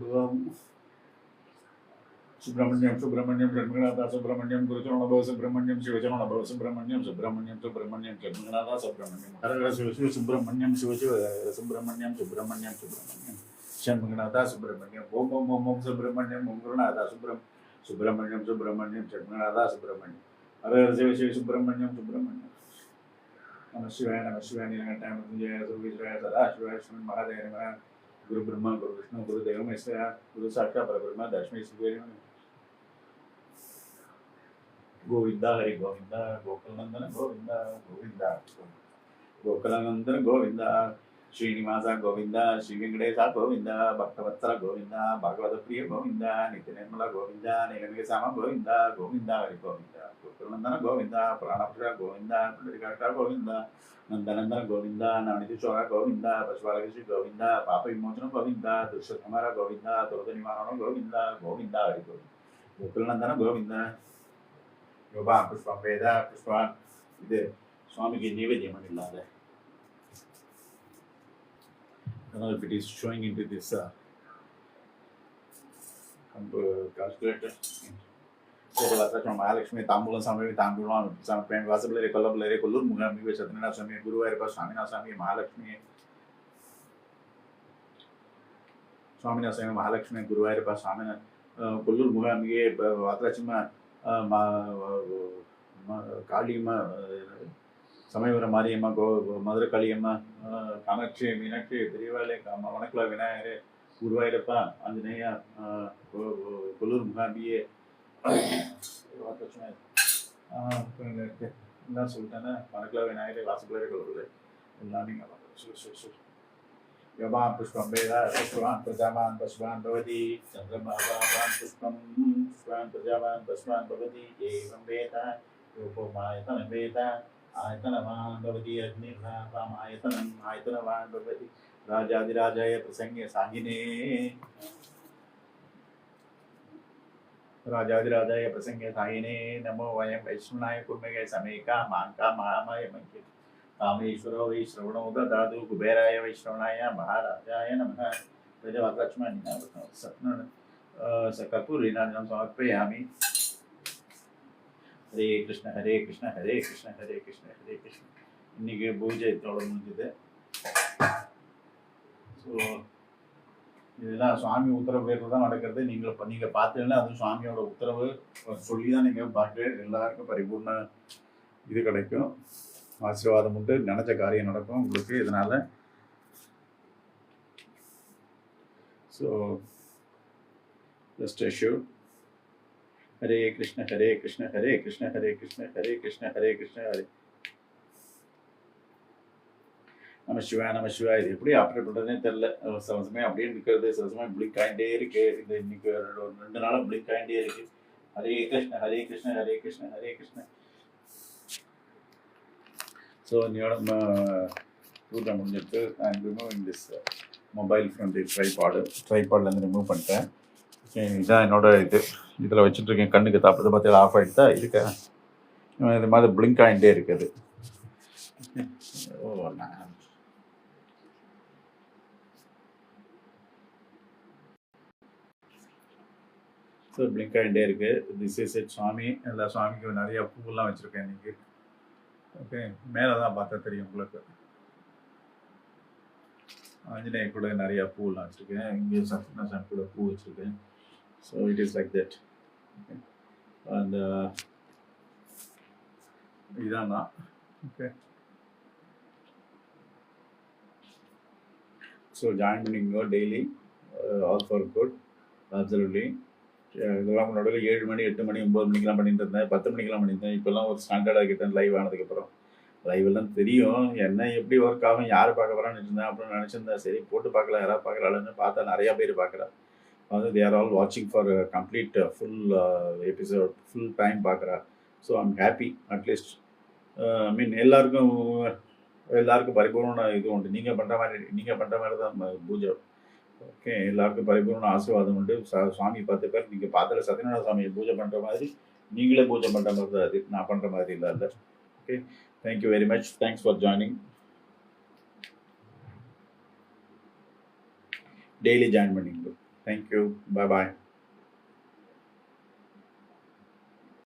सुब्रह्मण्यं सुब्रह्मण्यं जन्मनाथा सुब्रह्मण्यं गुरुचरणभव सुब्रह्मण्यं शिवचरणभव सुब्रह्मण्यं सुब्रह्मण्यं सुब्रह्मण्यं जन्मनाथा सुब्रह्मण्यं हर हर शिव शिव सुब्रह्मण्यं शिव शिव सुब्रह्मण्यं सुब्रह्मण्यं सुब्रह्मण्यं जन्मनाथा सुब्रह्मण्यं ओम ओम ओम ओम सुब्रह्मण्यं ओम गुरुनाथा सुब्रह्मण्यं सुब्रह्मण्यं जन्मनाथा सुब्रह्मण्यं हर हर शिव शिव सुब्रह्मण्यं सुब्रह्मण्यं नमः शिवाय नीलकंठाय मृत्युंजयाय सर्वेश्वराय सदाशिवाय श्रीमन्महादेव नमः गुरु ब्रह्मा गुरु विष्णु गुरु देव महेश्वर गुरु साक्षात् परब्रह्म तस्मै श्री गोविंदा हरि गोविंदा गोकुलनंदन गोविंदा गोविंदा गोकुलनंदन गोविंदा श्रीनिवास गोविंदा श्री वेंकटेश गोविंदा भक्तवत्सल गोविंदा भागवत प्रिय गोविंदा नित्य निर्मला गोविंदा नीलमेघ श्याम गोविंदा गोविंदा हरि गोविंदा गोकुलनंदन गोविंदा प्राणपुरुष गोविंदा पुंडरीकाक्ष गोविंदा नंदनंदन गोविंदा नवनीतिशोरा गोविंदा पशुपालकृषि गोविंदा पाप विमोचन गोविंदा दुष्टकुमार गोविंदा दुर्ग निवारण गोविंदा गोविंदा हरि गोविंदा गोकुलनंदन गोविंदा योबा पुष्पम वेद पुष्पान இது சுவாமிக்கு நிவேத்தியம் இல்லாத I don't know if it is showing into this calculator. Mahalakshmi तांबूल स्वामी तांबूल वासबलरे कोल्लबलरे कोल्लूर मुगांबे सत्यनारायण स्वामी गुरुवायूरप्पा स्वामीनाथ स्वामी महालक्ष्मी स्वामीनाथ स्वामी महालक्ष्मी गुरुवायूरप्पा स्वामीनाथ कोल्लूर मुगांबे वातराचिम्म कालियम्म சமயபுரம் மாரியம்மா மதுரை காளியம்மா காமாட்சி மீனாட்சி பெரியவாளே வனக்குலா விநாயகரே குருவாயூரப்பா ஆஞ்சநேயா கொல்லூர் முகாம்பியே எல்லாம் சொல்லிட்டேன்னா வனக்குலா விநாயகரே வாசகுலரே கொல்லூர் எல்லாம் நீங்கள் யமான் புஷ்பம் வேதா புஷ்பவான் பிரஜாவான் பசுவான் பவதி சந்திரமாவான் புஷ்பம் புஷ்பான் பிரஜாவான் பசுவான் பவதி ஏவம் வேதா யோகோமாயதனம் வேதா आयतनवान् भवति अग्निर्नाथाम् आयतनम् आयतनवान् भवति राजाधिराजाय प्रसंगे साहिने राजाधिराजाय प्रसंगे साहिने नमो वयं वैष्णवाय कुर्मगे समेका मांका महामय मंके कामेश्वरो वै श्रवणो ददातु कुबेराय वै श्रवणाय महाराजाय नमः प्रजवरलक्ष्मणेन कर्पूरेणादिनं समर्पयामि हरे कृष्ण हरे कृष्ण हरे कृष्ण हरे कृष्ण हरे कृष्ण இன்னைக்கு பூஜை இதோட முடிஞ்சது. ஸோ இதெல்லாம் சுவாமி உத்தரவு பேரில் தான் நடக்கிறது. நீங்கள் பார்த்தீங்கன்னா அது சுவாமியோட உத்தரவு சொல்லி தான் நீங்கள் பார்க்க எல்லாருக்கும் பரிபூர்ண இது கிடைக்கும், ஆசீர்வாதம் உண்டு, நினச்ச காரியம் நடக்கும் உங்களுக்கு இதனால். So just assure. Hare Krishna Hare Krishna Hare Krishna Hare Krishna Hare Krishna Hare Krishna Hare நம்ம சிவா இது எப்படி ஆப்ரேட் பண்ணுறதுனே தெரில. சில சமயம் அப்படியே நிற்கிறது, சில சமயம் பிளிக் ஆகிட்டே இருக்கு. இது இன்னைக்கு ஒரு 2 நாளாக பிளிக் ஆகிட்டே இருக்கு. ஹரே கிருஷ்ண ஹரே கிருஷ்ண ஹரே கிருஷ்ண ஹரே கிருஷ்ண. ஸோ இன்னையோட பூஜை முடிஞ்சிட்டு I am removing this mobile from the ட்ரைபாட்லேருந்து ரிமூவ் பண்ணிட்டேன். இதுதான் என்னோட இதில் வச்சுட்ருக்கேன். கண்ணுக்கு தாப்புறது பார்த்து ஆஃப் ஆகிட்டு தான் இருக்கேன். இது மாதிரி பிளிங்க் ஆகிட்டே இருக்குது. ஓ நான் ஸோ பிளிங்க் ஆகிட்டே இருக்குது. திஸ் இஸ் இட் சுவாமி. எல்லா சுவாமிக்கும் நிறையா பூவெல்லாம் வச்சுருக்கேன் இன்றைக்கி. ஓகே, மேலே தான் பார்த்தா தெரியும் உங்களுக்கு. ஆஞ்சநேய கூட நிறையா பூவெல்லாம் வச்சுருக்கேன். இங்கே சத்யநாராயண கூட பூ வச்சுருக்கேன். So it is like that. Okay, and இதான் தான். ஓகே, ஸோ ஜாயின் பண்ணிக்கோ daily, all for good. Absolutely. இதெல்லாம் நடுவில் 7 மணி 8 மணி 9 மணிக்கெலாம் பண்ணிட்டு இருந்தேன், 10 மணிக்கெலாம் பண்ணியிருந்தேன். இப்போல்லாம் ஒரு ஸ்டாண்டர்ட் ஆகிட்டேன் லைவ் ஆனதுக்கப்புறம். லைவ் எல்லாம் தெரியும் என்ன எப்படி ஒர்க் ஆகும், யார் பார்க்க போகிறான்னு இருந்தேன். அப்புறம் நினச்சிருந்தேன் சரி போட்டு பார்க்கலாம், யாராவது பார்க்குறாளுன்னு பார்த்தா நிறையா பேர் பார்க்குறா. வந்து தே ஆர் ஆல் வாட்சிங் for complete full episode, full time பார்க்குறா. So I'm happy. At least I mean எல்லாருக்கும் பரிபூர்ண இது உண்டு. நீங்கள் பண்ணுற மாதிரி தான் பூஜை. ஓகே, எல்லாருக்கும் பரிபூர்ண ஆசீர்வாதம் உண்டு. சுவாமி 10 பேர் நீங்கள் பார்த்துல சத்யநாராயண சுவாமியை பூஜை பண்ணுற மாதிரி நீங்களே பூஜை பண்ணுற மாதிரி தான் அது. நான் பண்ணுற மாதிரி இல்லை. Okay, thank you very much. Thanks for joining. Daily join பண்ணிங்க. தேங்க்யூ. பாய்.